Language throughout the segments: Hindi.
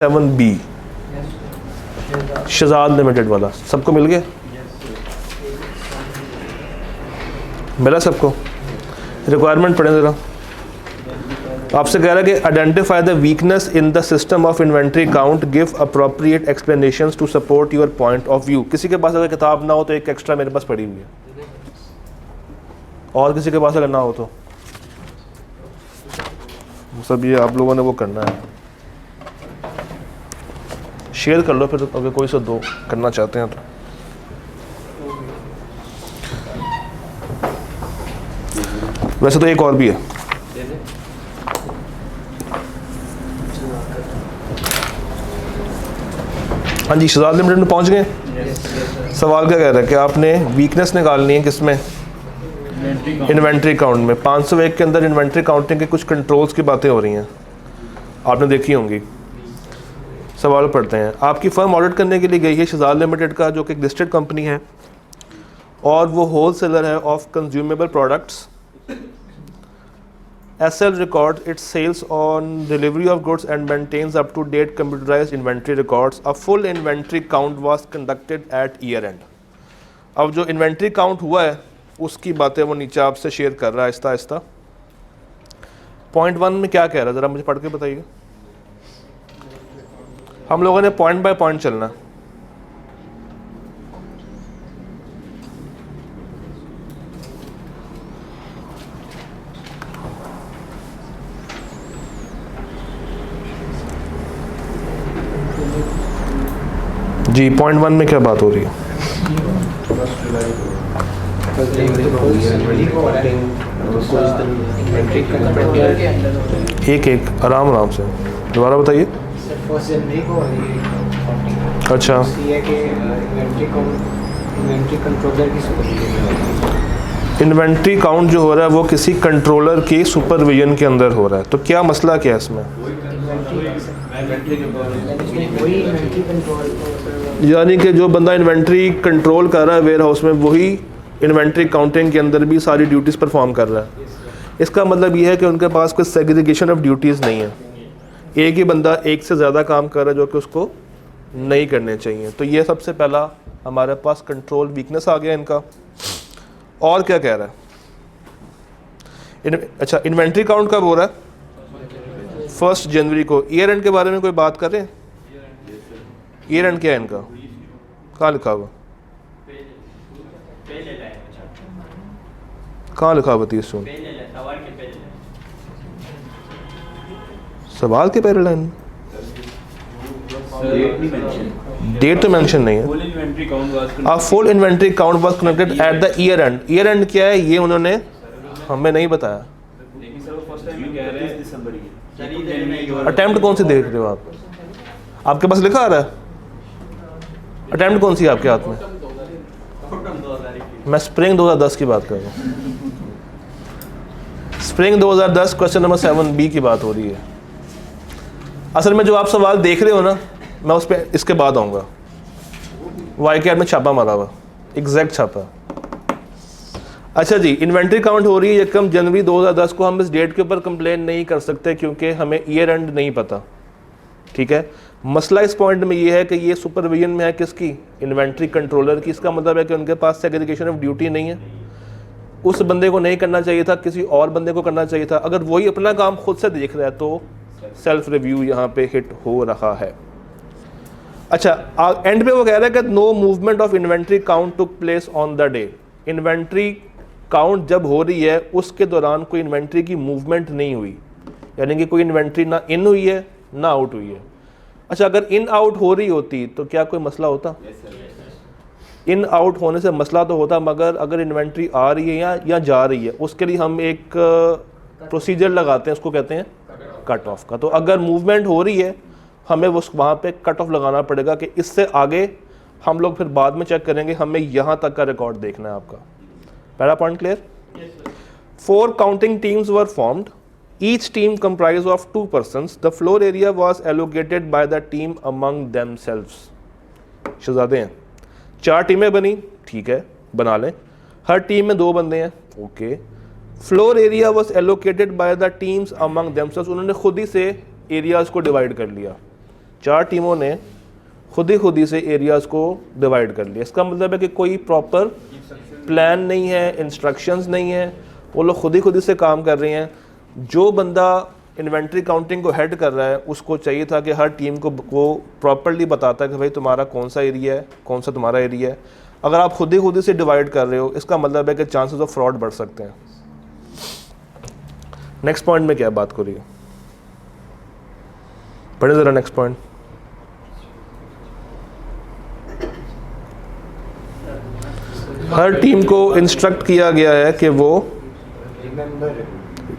7B शहजाद लिमिटेड वाला सबको मिल गया? मिला सबको? रिक्वायरमेंट पढ़ें ज़रा। आपसे कह रहा है कि identify the weakness in the system of inventory count, give appropriate explanations to support your point of view. किसी के पास अगर किताब ना हो तो एक एक्स्ट्रा मेरे पास पड़ी हुई है, और किसी के पास अगर ना हो तो सब ये आप लोगों ने वो करना है, शेयर कर लो फिर अगर कोई से दो करना चाहते हैं तो। वैसे तो एक और भी है। हाँ जी, शहजाद लिमिटेड में पहुंच गए। सवाल क्या कह रहा है कि आपने वीकनेस निकालनी है किसमें? इन्वेंट्री काउंट में। 501 के अंदर इन्वेंट्री काउंटिंग के कुछ कंट्रोल्स की बातें हो रही हैं, आपने देखी होंगी। सवाल पढ़ते हैं। आपकी फर्म ऑडिट करने के लिए गई है शहजाद लिमिटेड का, जो कि एक लिस्टेड कंपनी है और वो होल सेलर है of consumable products. SL records its sales on delivery of goods and maintains up to date computerized inventory records. A full inventory count was conducted at year end. अब जो इन्वेंट्री काउंट हुआ है उसकी बातें वो नीचे आपसे शेयर कर रहा है आहिस्ता आहिस्ता। पॉइंट 1 में क्या कह रहा है ज़रा मुझे पढ़ के बताइए। हम लोगों ने पॉइंट बाय पॉइंट चलना है। जी, पॉइंट 1 में क्या बात हो रही है? एक एक आराम आराम से दोबारा बताइए। अच्छा, इन्वेंट्री काउंट जो हो रहा है वो किसी कंट्रोलर की सुपरविजन के अंदर हो रहा है, तो क्या मसला क्या है इसमें? यानी कि जो बंदा इन्वेंट्री कंट्रोल कर रहा है वेयर हाउस में, वही इन्वेंट्री काउंटिंग के अंदर भी सारी ड्यूटीज़ परफॉर्म कर रहा है। इसका मतलब ये है कि उनके पास कोई सेग्रीगेशन ऑफ ड्यूटीज़ नहीं है। एक ही बंदा एक से ज़्यादा काम कर रहा है जो कि उसको नहीं करने चाहिए। तो ये सबसे पहला हमारे पास कंट्रोल वीकनेस आ गया इनका। और क्या कह रहा है? अच्छा, इन्वेंट्री काउंट कब हो रहा है? 1 जनवरी को। ईयर एंड के बारे में कोई बात कर रहे हैं? ईयर एंड क्या है इनका? कहाँ लिखा हुआ? कहाँ लिखा हुआ? 30 जून सवाल के पहले लाइन डेट तो मेंशन नहीं है। A full inventory count was conducted at the year end. Year and क्या है ये उन्होंने हमें नहीं बताया। अटेम्प्ट कौन सी देख रहे हो आप? आपके पास लिखा आ रहा है? अटेम्प्ट कौन सी है आपके हाथ में? मैं स्प्रिंग 2010 की बात कर रहा हूँ। स्प्रिंग 2010 क्वेश्चन नंबर 7B की बात हो रही है। असल में जो आप सवाल देख रहे हो ना, मैं उस पर इसके बाद आऊँगा। YCAT में छापा मारा हुआ, एग्जैक्ट छापा। अच्छा जी, इन्वेंट्री काउंट हो रही है 1 जनवरी 2010 को। हम इस डेट के ऊपर कंप्लेन नहीं कर सकते क्योंकि हमें ईयर एंड नहीं पता। ठीक है, मसला इस पॉइंट में ये है कि ये सुपरविजन में है किसकी? इन्वेंट्री कंट्रोलर की। इसका मतलब है कि उनके पास सेग्रीगेशन ऑफ ड्यूटी नहीं है। उस बंदे को नहीं करना चाहिए था, किसी और बंदे को करना चाहिए था। अगर वही अपना काम खुद से देख रहा है तो सेल्फ रिव्यू यहाँ पे हिट हो रहा है। अच्छा, एंड पे वो कह रहा है कि no movement of inventory count took place on the day. Inventory count जब हो रही है उसके दौरान कोई इन्वेंट्री की मूवमेंट नहीं हुई, यानी कि कोई इन्वेंट्री ना इन हुई है ना आउट हुई है। अच्छा, अगर इन आउट हो रही होती तो क्या कोई मसला होता? इन आउट होने से मसला तो होता, मगर अगर इन्वेंट्री आ रही है या जा रही है उसके लिए हम एक प्रोसीजर लगाते हैं, उसको कहते हैं कट ऑफ का। तो अगर मूवमेंट हो रही है हमें वहाँ पे कट ऑफ लगाना पड़ेगा कि इससे आगे हम लोग फिर बाद में चेक करेंगे, हमें यहाँ तक का रिकॉर्ड देखना है आपका। पहला point clear? 4 counting teams were formed, each team comprised of 2 persons. The floor area was allocated by the team among themselves. शहजादे हैं, 4 टीमें बनी, ठीक है बना लें। हर टीम में 2 बंदे हैं, okay. Floor area was allocated by the teams among themselves. उन्होंने खुद ही से एरियाज को डिवाइड कर लिया। 4 टीमों ने खुद ही से एरियाज़ को डिवाइड कर लिया। इसका मतलब है कि कोई प्रॉपर प्लान नहीं है, इंस्ट्रक्शंस नहीं है, वो लोग खुद ही से काम कर रहे हैं। जो बंदा इन्वेंट्री काउंटिंग को हेड कर रहा है उसको चाहिए था कि हर टीम को वो प्रॉपरली बताता है कि भाई तुम्हारा कौन सा एरिया है, कौन सा तुम्हारा एरिया है। अगर आप खुद ही से डिवाइड कर रहे हो, इसका मतलब है कि चांसेस ऑफ फ्रॉड बढ़ सकते हैं। नेक्स्ट पॉइंट में क्या बात करिए, पढ़े ज़रा नेक्स्ट पॉइंट। हर टीम को इंस्ट्रक्ट किया गया है कि वो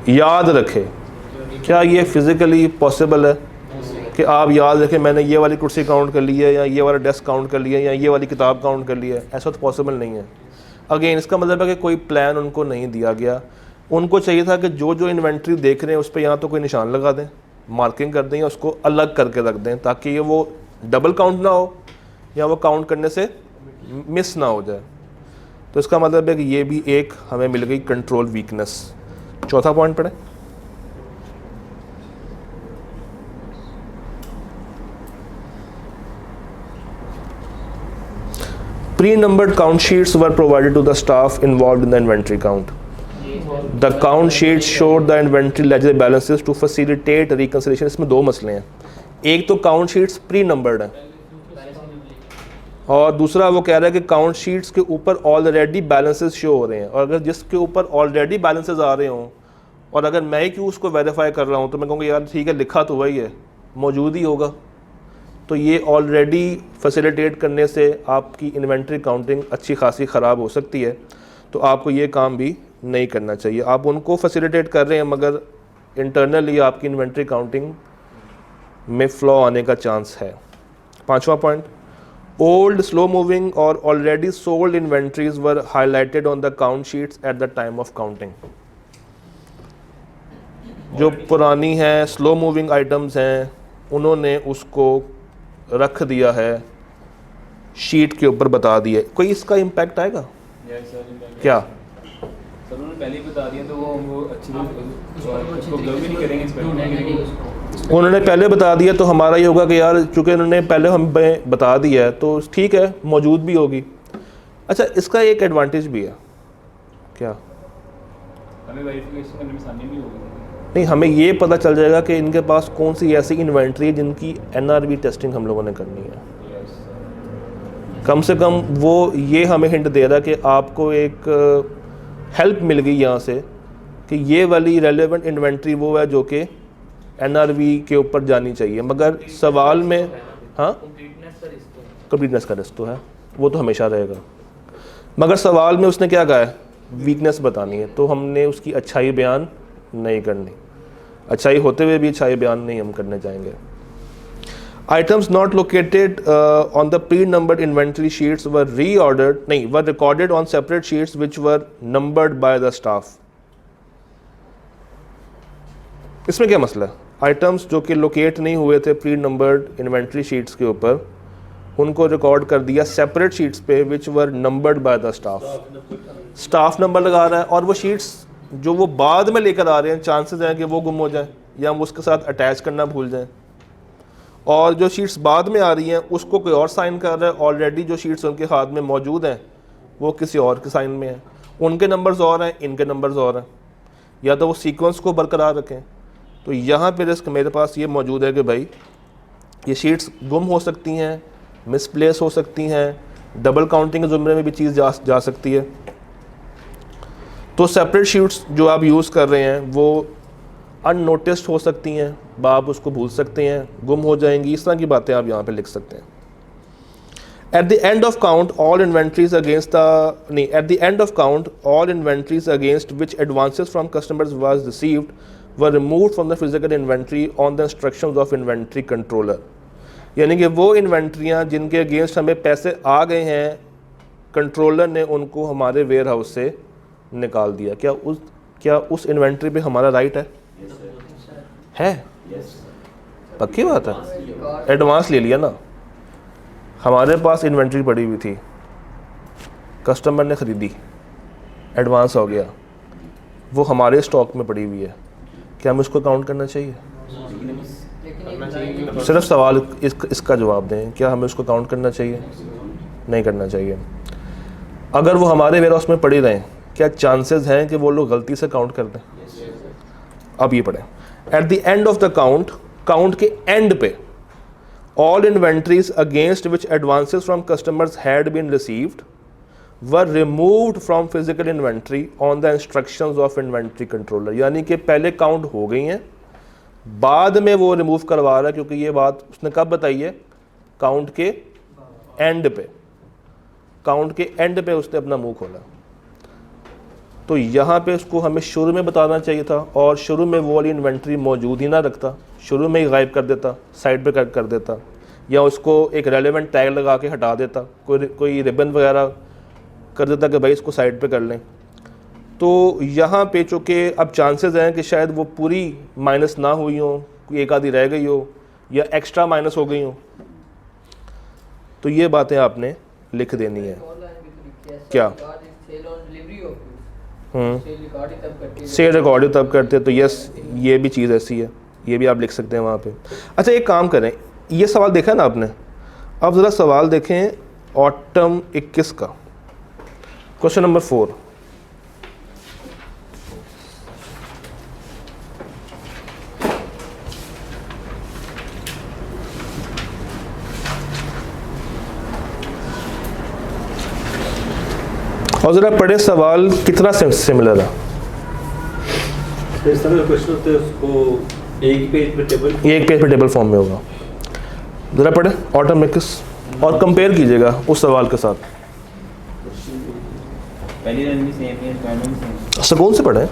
याद रखे। क्या ये फिज़िकली पॉसिबल है कि आप याद रखें मैंने ये वाली कुर्सी काउंट कर ली है, या ये वाला डेस्क काउंट कर लिया, या ये वाली किताब काउंट कर ली है? ऐसा तो पॉसिबल नहीं है। अगेन इसका मतलब है कि कोई प्लान उनको नहीं दिया गया। उनको चाहिए था कि जो जो इन्वेंट्री देख रहे हैं उस पर या तो कोई निशान लगा दें, मार्किंग कर दें, या उसको अलग करके रख दें ताकि ये वो डबल काउंट ना हो या वो काउंट करने से मिस ना हो जाए। तो इसका मतलब है कि ये भी एक हमें मिल गई कंट्रोल वीकनेस। चौथा पॉइंट पढ़ें। Pre-numbered count sheets were provided to the staff involved in the inventory count. The count sheets showed the inventory ledger balances to facilitate reconciliation. इसमें दो मसले हैं, एक तो काउंट शीट्स प्री नंबर्ड हैं और दूसरा वो कह रहा है कि काउंट शीट्स के ऊपर ऑलरेडी बैलेंसेस शो हो रहे हैं। और अगर जिसके ऊपर ऑलरेडी बैलेंसेस आ रहे हों और अगर मैं ही क्यों उसको वेरीफाई कर रहा हूँ तो मैं कहूँगा यार ठीक है, लिखा तो वही है, मौजूद ही होगा। तो ये ऑलरेडी फैसिलिटेट करने से आपकी इन्वेंट्री काउंटिंग अच्छी खासी ख़राब हो सकती है। तो आपको ये काम भी नहीं करना चाहिए। आप उनको फैसिलिटेट कर रहे हैं मगर इंटरनली आपकी इन्वेंट्री काउंटिंग में फ्लॉ आने का चांस है। पांचवा पॉइंट, ओल्ड स्लो मूविंग और already sold inventories were highlighted on the count sheets at the time of counting. जो पुरानी हैं स्लो मूविंग आइटम्स हैं उन्होंने उसको रख दिया है, शीट के ऊपर बता दिए। कोई इसका इम्पैक्ट आएगा क्या? सर उन्होंने पहले ही बता दिया तो वो अच्छी उसको ब्लो भी नहीं करेंगे इंस्पेक्टर। उन्होंने पहले बता दिया तो हमारा ये होगा कि यार चूँकि उन्होंने पहले हमें बता दिया है तो ठीक है, मौजूद भी होगी। अच्छा, इसका एक एडवांटेज भी है क्या? हमें वेरिफिकेशन करने में आसानी भी होगी। नहीं, हमें ये पता चल जाएगा कि इनके पास कौन सी ऐसी इन्वेंट्री है जिनकी एनआरवी टेस्टिंग हम लोगों ने करनी है। कम से कम वो ये हमें हिंट दे रहा है कि आपको एक हेल्प मिल गई यहाँ से कि ये वाली रेलेवेंट इन्वेंट्री वो है जो कि एनआरवी के ऊपर जानी चाहिए। मगर सवाल में हाँ कंप्लीटनेस का रिस्क तो है, वो तो हमेशा रहेगा। मगर सवाल में उसने क्या कहा है, वीकनेस बतानी है, तो हमने उसकी अच्छाई बयान नहीं करनी। अच्छाई होते हुए भी अच्छाई बयान नहीं हम करने जाएंगे। Items not located on the pre-numbered inventory sheets were were recorded on separate sheets which were numbered by the staff. इसमें क्या मसला है? आइटम्स जो कि लोकेट नहीं हुए थे प्री नंबर्ड इन्वेंट्री शीट्स के ऊपर, उनको रिकॉर्ड कर दिया सेपरेट शीट्स पे which were numbered by the staff. Staff number लगा रहा है और वो शीट्स जो वो बाद में लेकर आ रहे हैं चांसेस हैं कि वो गुम हो जाए या हम उसके साथ अटैच करना भूल जाएं। और जो शीट्स बाद में आ रही हैं उसको कोई और साइन कर रहा है, ऑलरेडी जो शीट्स उनके हाथ में मौजूद हैं वो किसी और के साइन में हैं, उनके नंबर्स और हैं, इनके नंबर्स और हैं। या तो वो सीक्वेंस को बरकरार रखें। तो यहाँ पे रिस्क मेरे पास ये मौजूद है कि भाई ये शीट्स गुम हो सकती हैं, मिसप्लेस हो सकती हैं, डबल काउंटिंग के ज़ुमरे में भी चीज़ जा सकती है। तो सेपरेट शीट्स जो आप यूज़ कर रहे हैं वो अननोटिस्ड हो सकती हैं, आप उसको भूल सकते हैं, गुम हो जाएंगी, इस तरह की बातें आप यहाँ पे लिख सकते हैं। At the end of count, all inventories against which advances from customers was received were removed from the physical inventory on the instructions of inventory controller. यानी कि वो इन्वेंट्रियाँ जिनके अगेंस्ट हमें पैसे आ गए हैं, कंट्रोलर ने उनको हमारे वेयर हाउस से निकाल दिया। क्या उस इन्वेंट्री पे हमारा राइट है? पक्की बात है। एडवांस ले लिया ना, हमारे पास इन्वेंट्री पड़ी हुई थी, कस्टमर ने ख़रीदी, एडवांस हो गया, वो हमारे स्टॉक में पड़ी हुई है, क्या हमें उसको काउंट करना चाहिए? सिर्फ सवाल इसका जवाब दें, क्या हमें उसको काउंट करना चाहिए? नहीं करना चाहिए। अगर वो हमारे वेयर हाउस में पड़ी रहें, क्या चांसेस हैं कि वो लोग गलती से काउंट कर दें? अब ये पढ़ें, at the end of the count, count के एंड पे, all inventories against which advances from customers had been received were removed from physical inventory on the instructions of inventory controller। यानी कि पहले काउंट हो गई हैं, बाद में वो रिमूव करवा रहा है, क्योंकि ये बात उसने कब बताई है? काउंट के एंड पे, काउंट के एंड पे उसने अपना मुंह खोला। तो यहाँ पे उसको हमें शुरू में बताना चाहिए था, और शुरू में वो वाली इन्वेंट्री मौजूद ही ना रखता, शुरू में ही गायब कर देता, साइड पे कर देता, या उसको एक रेलेवेंट टैग लगा के हटा देता, कोई रिबन वगैरह कर देता कि भाई इसको साइड पे कर लें। तो यहाँ पे चूँकि अब चांसेस हैं कि शायद वो पूरी माइनस ना हुई हो, कोई एक आधी रह गई हो, या एक्स्ट्रा माइनस हो गई हो, तो ये बातें आपने लिख देनी है। क्या? सेल रिकॉर्ड तब करते, तो यस, ये भी चीज़ ऐसी है, ये भी आप लिख सकते हैं वहाँ पे। अच्छा, एक काम करें, ये सवाल देखा ना आपने, अब ज़रा सवाल देखें ऑटम 21 का, क्वेश्चन नंबर 4। और ज़रा पढ़े सवाल कितना सिमिलर है। इस तरह का क्वेश्चन होता है, उसको एक पेज पे टेबल फॉर्म में होगा। ज़रा पढ़े ऑटम 21 और कंपेयर कीजिएगा उस सवाल के साथ। पहली लाइन भी सेम है, पहले भी सेम। सुकून से पढ़े,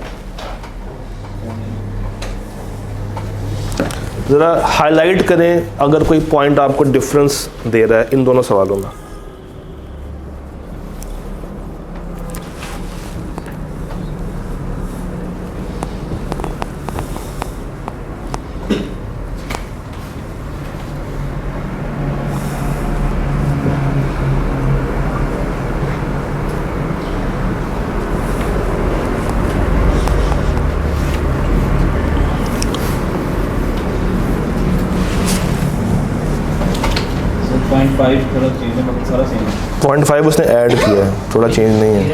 ज़रा हाईलाइट करें अगर कोई पॉइंट आपको डिफरेंस दे रहा है इन दोनों सवालों में। पॉइंट 5 उसने ऐड किया है, थोड़ा चेंज नहीं है।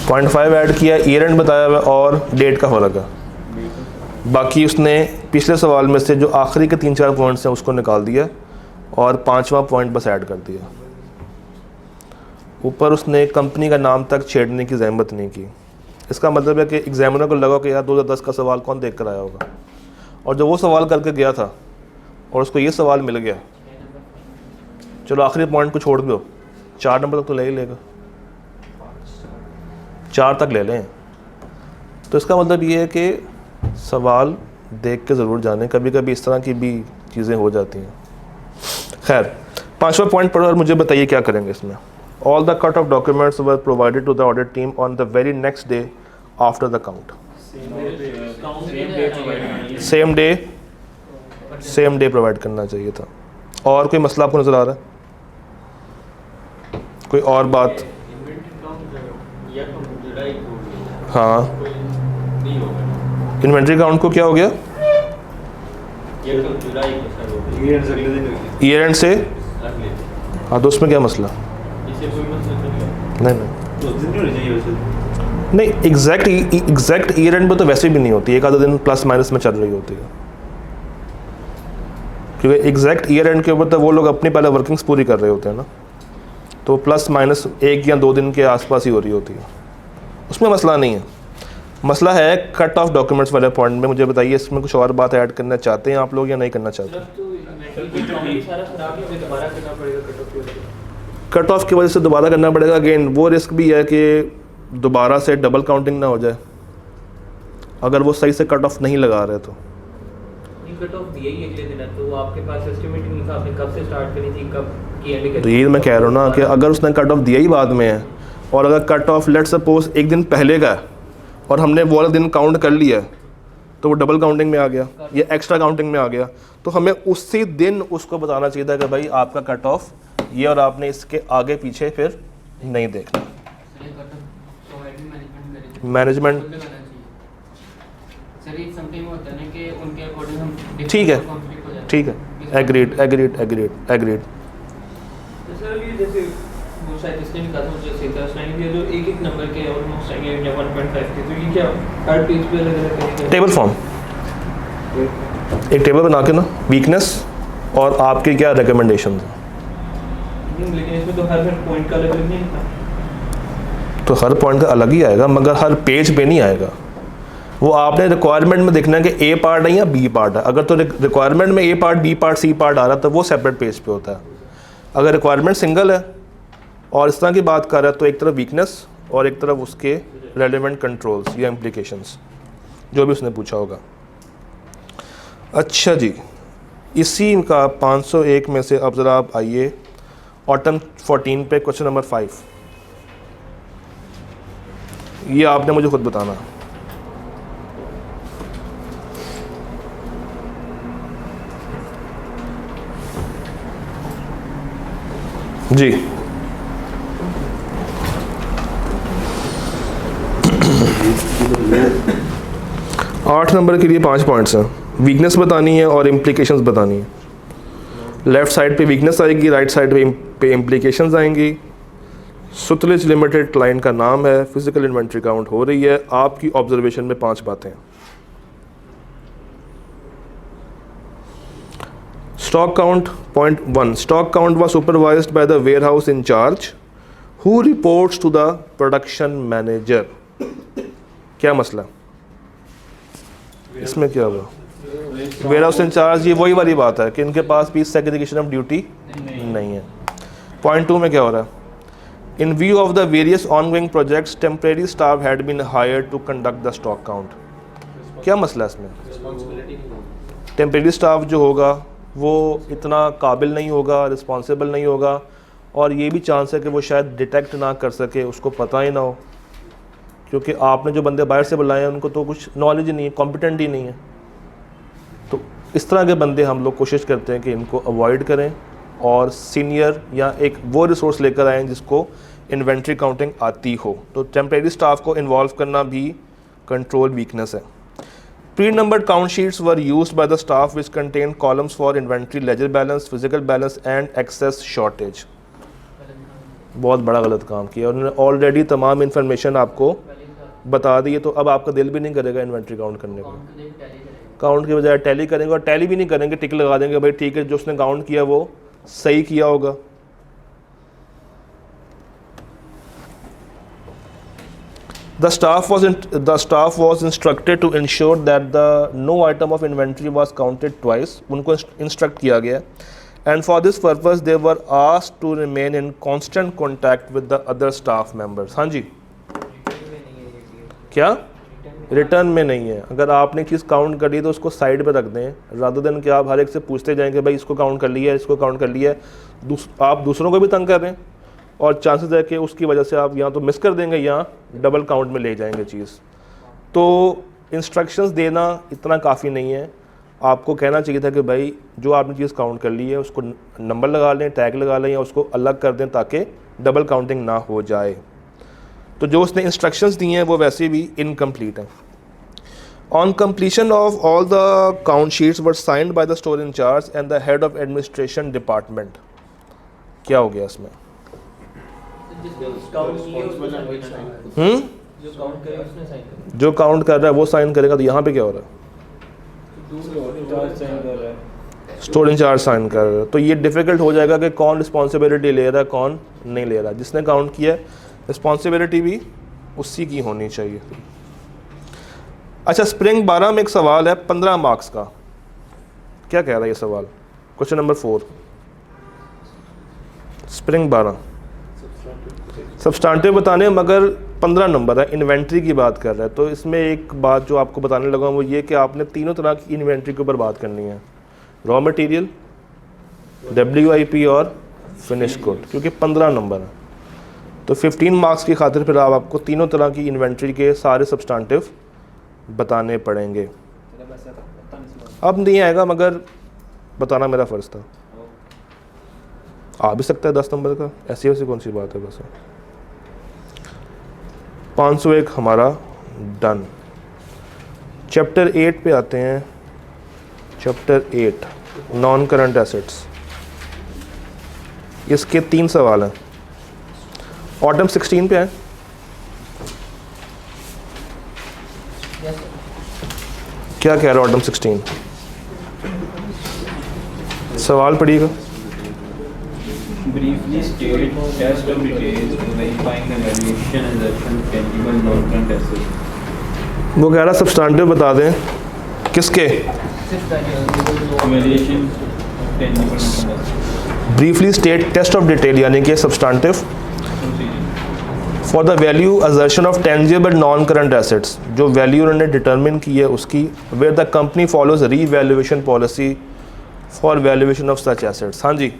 0.5 ऐड किया, ईयर एंड बताया हुआ और डेट का फ़र्क है। बाकी उसने पिछले सवाल में से जो आखिरी के 3-4 पॉइंट्स हैं उसको निकाल दिया और 5वां पॉइंट बस ऐड कर दिया। ऊपर उसने कंपनी का नाम तक छेड़ने की ज़हमत नहीं की। इसका मतलब है कि एग्जामिनर को लगा कि यार 2010 का सवाल कौन देख कर आया होगा, और जब वो सवाल करके गया था और उसको ये सवाल मिल गया, चलो आखिरी पॉइंट को छोड़ दो, 4 नंबर तक तो ले ही लेगा, 4 तक ले लें। तो इसका मतलब ये है कि सवाल देख के ज़रूर जाने, कभी कभी इस तरह की भी चीज़ें हो जाती हैं। खैर, 5वां पॉइंट पढ़ो और मुझे बताइए क्या करेंगे इसमें। All the cut off documents were provided to the audit team on the very next day after the count. Same day provide करना चाहिए था। और कोई मसला आपको नज़र आ रहा है? कोई और बात? हाँ, इन्वेंट्री काउंट को क्या हो गया? ईयर एंड से, हाँ, तो उसमें क्या मसला? नहीं, एग्जैक्ट ईयर एंड में तो वैसे भी नहीं होती, एक आधा दिन प्लस माइनस में चल रही होती है, क्योंकि एग्जैक्ट ईयर एंड के ऊपर तो वो लोग अपनी पहले वर्किंग्स पूरी कर रहे होते हैं ना, तो प्लस माइनस 1 या 2 दिन के आसपास ही हो रही होती है, उसमें मसला नहीं है। मसला है कट ऑफ डॉक्यूमेंट्स वाले पॉइंट में। मुझे बताइए इसमें कुछ और बात ऐड करना चाहते हैं आप लोग या नहीं करना चाहते? कट ऑफ की वजह से दोबारा करना पड़ेगा। अगेन वो रिस्क भी है कि दोबारा से डबल काउंटिंग ना हो जाए अगर वो सही से कट ऑफ नहीं लगा रहे तो। कट ऑफ दिया ही अगले दिन है, तो आपके पास एस्टिमेट नहीं था आपने कब से स्टार्ट करनी थी, कब की एंड करनी? तो यही मैं कह रहा हूँ ना कि अगर उसने कट ऑफ दिया ही बाद में है, और अगर कट ऑफ लेट सपोज एक दिन पहले का है और हमने वो वाला दिन काउंट कर लिया, तो वो डबल काउंटिंग में आ गया या एक्स्ट्रा काउंटिंग में आ गया, तो हमें उसी दिन उसको बताना चाहिए था कि भाई आपका कट ऑफ ये, और आपने इसके आगे पीछे फिर नहीं देखना। मैनेजमेंट ठीक है, ठीक है, agreed agreed agreed agreed. Sir ये जैसे वो शायद इसने भी कहा था मुझे सही तरह सुनाई दिया, जो एक एक नंबर के ऑलमोस्ट आएंगे 1.5 के, तो ये क्या हर पेज पे अलग अलग तरीके टेबल फॉर्म, एक टेबल बना के ना, वीकनेस और आपके क्या रिकमेंडेशन है। लेकिन इसमें तो हर पॉइंट का अलग अलग नहीं था। तो हर पॉइंट का अलग ही आएगा, मगर हर पेज पे नहीं आएगा। वो आपने रिक्वायरमेंट में देखना है कि ए पार्ट है या बी पार्ट है। अगर तो रिक्वायरमेंट में A part, B part, C part आ रहा है तो वो सेपरेट पेज पे होता है। अगर रिक्वायरमेंट सिंगल है और इस तरह की बात कर रहा है तो एक तरफ वीकनेस और एक तरफ उसके रेलेवेंट कंट्रोल्स या इम्प्लीकेशंस, जो भी उसने पूछा होगा। अच्छा जी, इसी का 501 में से अब ज़रा आप आइए ऑटम 14 पे, क्वेश्चन नंबर 5। ये आपने मुझे खुद बताना। जी, आठ नंबर के लिए 5 पॉइंट्स हैं। वीकनेस बतानी है और इम्प्लीकेशंस बतानी है। लेफ़्ट साइड पे वीकनेस आएगी, राइट साइड पे इम्प्लीकेशंस आएंगी। सुतलिज लिमिटेड क्लाइंट का नाम है, फिजिकल इन्वेंट्री काउंट हो रही है। आपकी ऑब्जर्वेशन में 5 बातें। Stock count point 1, stock count was supervised by the warehouse in charge who reports to the production manager। क्या मसला इसमें, क्या हुआ? वेयरहाउस इंचार्ज, ये वही वाली बात है कि इनके पास भी सेग्रीगेशन ऑफ ड्यूटी नहीं है। पॉइंट 2 में क्या हो रहा है? In view of the various ongoing projects temporary staff had been hired to conduct the stock count. क्या मसला है इसमें? टेम्परेरी स्टाफ जो होगा वो इतना काबिल नहीं होगा, रिस्पॉन्सिबल नहीं होगा, और ये भी चांस है कि वो शायद डिटेक्ट ना कर सके, उसको पता ही ना हो, क्योंकि आपने जो बंदे बाहर से बुलाए हैं उनको तो कुछ नॉलेज नहीं है, कॉम्पिटेंट ही नहीं है। तो इस तरह के बंदे हम लोग कोशिश करते हैं कि इनको अवॉइड करें और सीनियर या एक वो रिसोर्स लेकर आएँ जिसको इन्वेंट्री काउंटिंग आती हो। तो टेम्परेरी स्टाफ को इन्वॉल्व करना भी कंट्रोल वीकनेस है। Pre-numbered count sheets were used by the staff which contained columns for inventory, ledger balance, physical balance and excess shortage। बहुत बड़ा गलत काम किया। उन्होंने ऑलरेडी तमाम इन्फॉर्मेशन आपको बता दी है, तो अब आपका दिल भी नहीं करेगा इन्वेंट्री काउंट करने को। काउंट की बजाय टैली करेंगे, और टैली भी नहीं करेंगे, टिक लगा देंगे भाई ठीक है जो उसने काउंट किया वो सही किया होगा। The staff was instructed to ensure that no item of inventory was counted twice। उनको instruct किया गया, and for this purpose they were asked to remain in constant contact with the other staff members। हाँ जी, क्या रिटर्न में नहीं है? अगर आपने चीज़ काउंट कर ली तो उसको साइड पे रख दें, rather than कि आप हर एक से पूछते जाएंगे भाई इसको काउंट कर लिया है, इसको काउंट कर लिया है। आप दूसरों को भी तंग कर रहे हैं और चांसेस है कि उसकी वजह से आप यहाँ तो मिस कर देंगे या डबल काउंट में ले जाएंगे चीज़। तो इंस्ट्रक्शंस देना इतना काफ़ी नहीं है। आपको कहना चाहिए था कि भाई जो आपने चीज़ काउंट कर ली है उसको नंबर लगा लें, टैग लगा लें, या उसको अलग कर दें ताकि डबल काउंटिंग ना हो जाए। तो जो उसने इंस्ट्रक्शंस दी हैं वो वैसे भी इनकम्प्लीट हैं। On completion of all the count sheets were signed by the store in charge and the head of administration department। क्या हो गया इसमें? जो काउंट कर रहा है वो साइन करेगा, तो यहाँ पे क्या हो रहा है? स्टोर इंचार्ज साइन कर रहा है। तो ये डिफ़िकल्ट हो जाएगा कि कौन रिस्पॉन्सिबिलिटी ले रहा है, कौन नहीं ले रहा। जिसने काउंट किया है रिस्पॉन्सिबिलिटी भी उसी की होनी चाहिए। अच्छा, स्प्रिंग 12 में एक सवाल है 15 मार्क्स का। क्या कह रहा है ये सवाल? क्वेश्चन नंबर 4, स्प्रिंग 12 सब्सटेंटिव बताने, मगर 15 नंबर है, इन्वेंट्री की बात कर रहा है। तो इसमें एक बात जो आपको बताने लगा वो ये कि आपने तीनों तरह की इन्वेंट्री के ऊपर बात करनी है, रॉ मटेरियल, WIP और फिनिश गुड, क्योंकि 15 नंबर है। तो 15 मार्क्स की खातिर फिर आपको तीनों तरह की इन्वेंट्री के सारे सब्सटेंटिव बताने पड़ेंगे। अब नहीं आएगा मगर बताना मेरा फ़र्ज़ था। आ भी सकता है 10 नंबर का, ऐसी वैसी कौन सी बात है। बस 501 हमारा डन। चैप्टर 8 पे आते हैं। Chapter 8 non current assets. इसके 3 सवाल हैं। ऑटम 16 पे है। क्या कह रहा है ऑटम 16? सवाल पढ़िएगा। Briefly state test of details verifying the valuation and assumption of tangible non-current assets. वो कह रहा सब्सटेंटिव बता दें किसके? Valuation of tangible non-current assets. Briefly state test of detail यानी कि substantive for the value assertion of tangible non current assets, जो वैल्यू उन्होंने डिटरमिन की है उसकी, where the company follows revaluation policy for valuation of such assets. हाँ जी,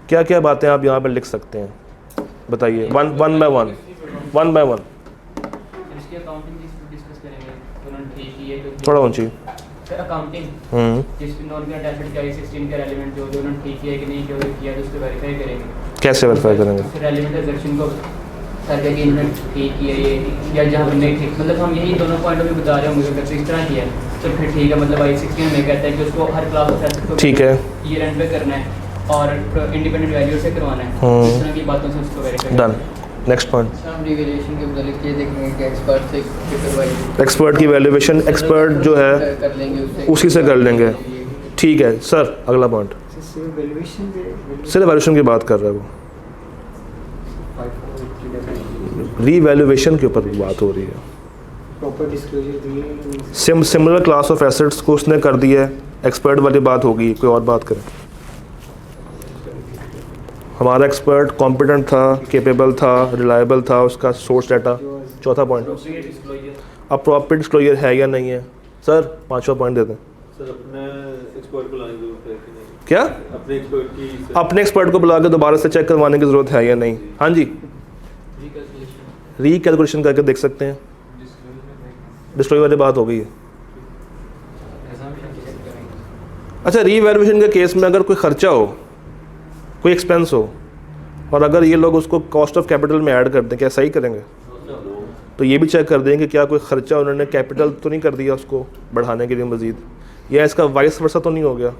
क्या क्या बातें आप यहाँ पर लिख सकते हैं बताइए, वन बाय वन। इसकी अकाउंटिंग डिस्कस करेंगे, तुरंत ठीक ही है क्योंकि थोड़ा ऊंची। फिर अकाउंटिंग जिसमें नॉन करंट एसेट का 16 का एलिमेंट जो उन्होंने ठीक है कि नहीं जो किया तो उसको वेरीफाई करेंगे। कैसे वेरीफाई करेंगे? फिर एलिमेंट असर्शन को सर कि इन्होंने ठीक किया ये या जहाँ हमने ठीक, मतलब हम यही दोनों पॉइंट भी बता रहे होंगे अगर इस तरह किया तो फिर ठीक है। मतलब I16 में कहता है कि उसको हर क्लास ऑफ एसेट को ठीक है ईयर एंड पे करना है और इंडिपेंडेंट वैल्यू से करवाना है। इस तरह की बातों से उसको वेरीफाई डन। नेक्स्ट पॉइंट, हम रिवैल्यूएशन के मतलब ये देखेंगे कि एक्सपर्ट से करवाइए, एक्सपर्ट की वैल्यूएशन एक्सपर्ट जो है कर लेंगे उससे, उसी से कर लेंगे। ठीक है सर, अगला पॉइंट। सिर्फ वैल्यूएशन की बात कर रहा है वो, रीवैल्यूएशन के ऊपर बात हो रही है। Proper disclosure similar class of assets को उसने कर दिया है, एक्सपर्ट वाली बात होगी। कोई और बात करें। हमारा एक्सपर्ट कॉम्पिटेंट था, केपेबल था, रिलायबल था, उसका सोर्स डाटा। चौथा पॉइंट, अब प्रॉपर डिस्क्लोजर है या नहीं है। सर 5वां पॉइंट दे दें। सर अपने एक्सपर्ट को लाने की जरूरत है कि नहीं? क्या? अपने एक्सपर्ट की अपने एक्सपर्ट को बुला के दोबारा से चेक करवाने की ज़रूरत है या नहीं। हाँ जी, रीकैलकुलेशन करके देख सकते हैं। डिस्क्लोजर वाली बात हो गई है। अच्छा, रीवैल्यूएशन के केस में अगर कोई खर्चा हो, कोई एक्सपेंस हो, और अगर ये लोग उसको कॉस्ट ऑफ कैपिटल में ऐड कर दें, क्या सही करेंगे? तो ये भी चेक कर दें कि क्या कोई खर्चा उन्होंने कैपिटल तो नहीं कर दिया उसको बढ़ाने के लिए मज़ीद, या इसका वाइस वर्सा तो नहीं हो गया।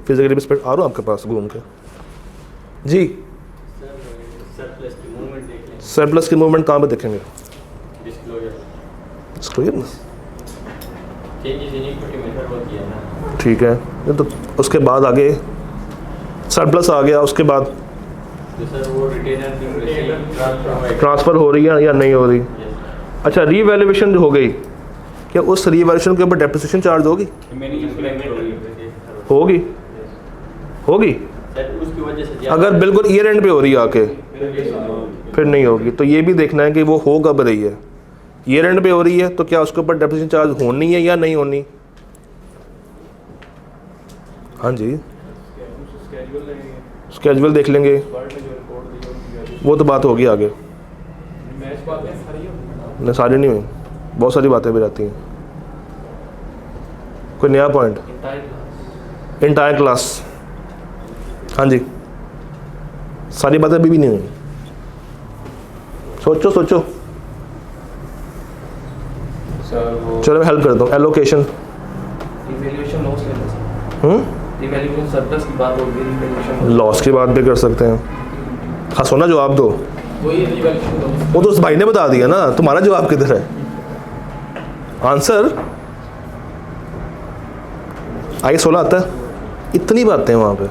फिजिकली भी स्पेक्ट आ रहा हूँ आपके पास घूम के। जी, सरप्लस की मूवमेंट कहाँ पे देखेंगे? डिस्क्लोजर में। ठीक है, ये तो उसके बाद आगे सरप्लस आ गया, उसके बाद ट्रांसफ़र हो रही है या नहीं हो रही। अच्छा, रीवैल्यूएशन हो गई, क्या उस रीवैल्यूएशन के ऊपर डेप्रिसिएशन चार्ज होगी? होगी उसकी वजह से अगर बिल्कुल ईयर एंड पे हो रही है आके, फिर नहीं होगी। तो ये भी देखना है कि वो हो कब रही है। ईयर एंड पे हो रही है तो क्या उसके ऊपर डेप्रिसिएशन चार्ज होनी है या नहीं होनी। हाँ जी, स्केड्यूल देख लेंगे, वो तो बात होगी आगे। नहीं, सारी नहीं हुई, बहुत सारी बातें भी रहती हैं। कोई नया पॉइंट? Entire class. हाँ जी, सारी बातें अभी भी नहीं हुई। सोचो चलो मैं हेल्प करता हूँ। एलोकेशन, रिवैल्यूएशन लॉस ले लो। रिवैल्यूएशन सरप्लस की बात होगी, रिवैल्यूएशन लॉस की बात भी कर सकते हैं। हाँ, सोना जवाब दो। वही रिवैल्यूएशन लॉस। वो तो उस भाई ने बता दिया ना, तुम्हारा जवाब किधर है? आंसर आगे 16 आता है। इतनी बातें हैं वहाँ पे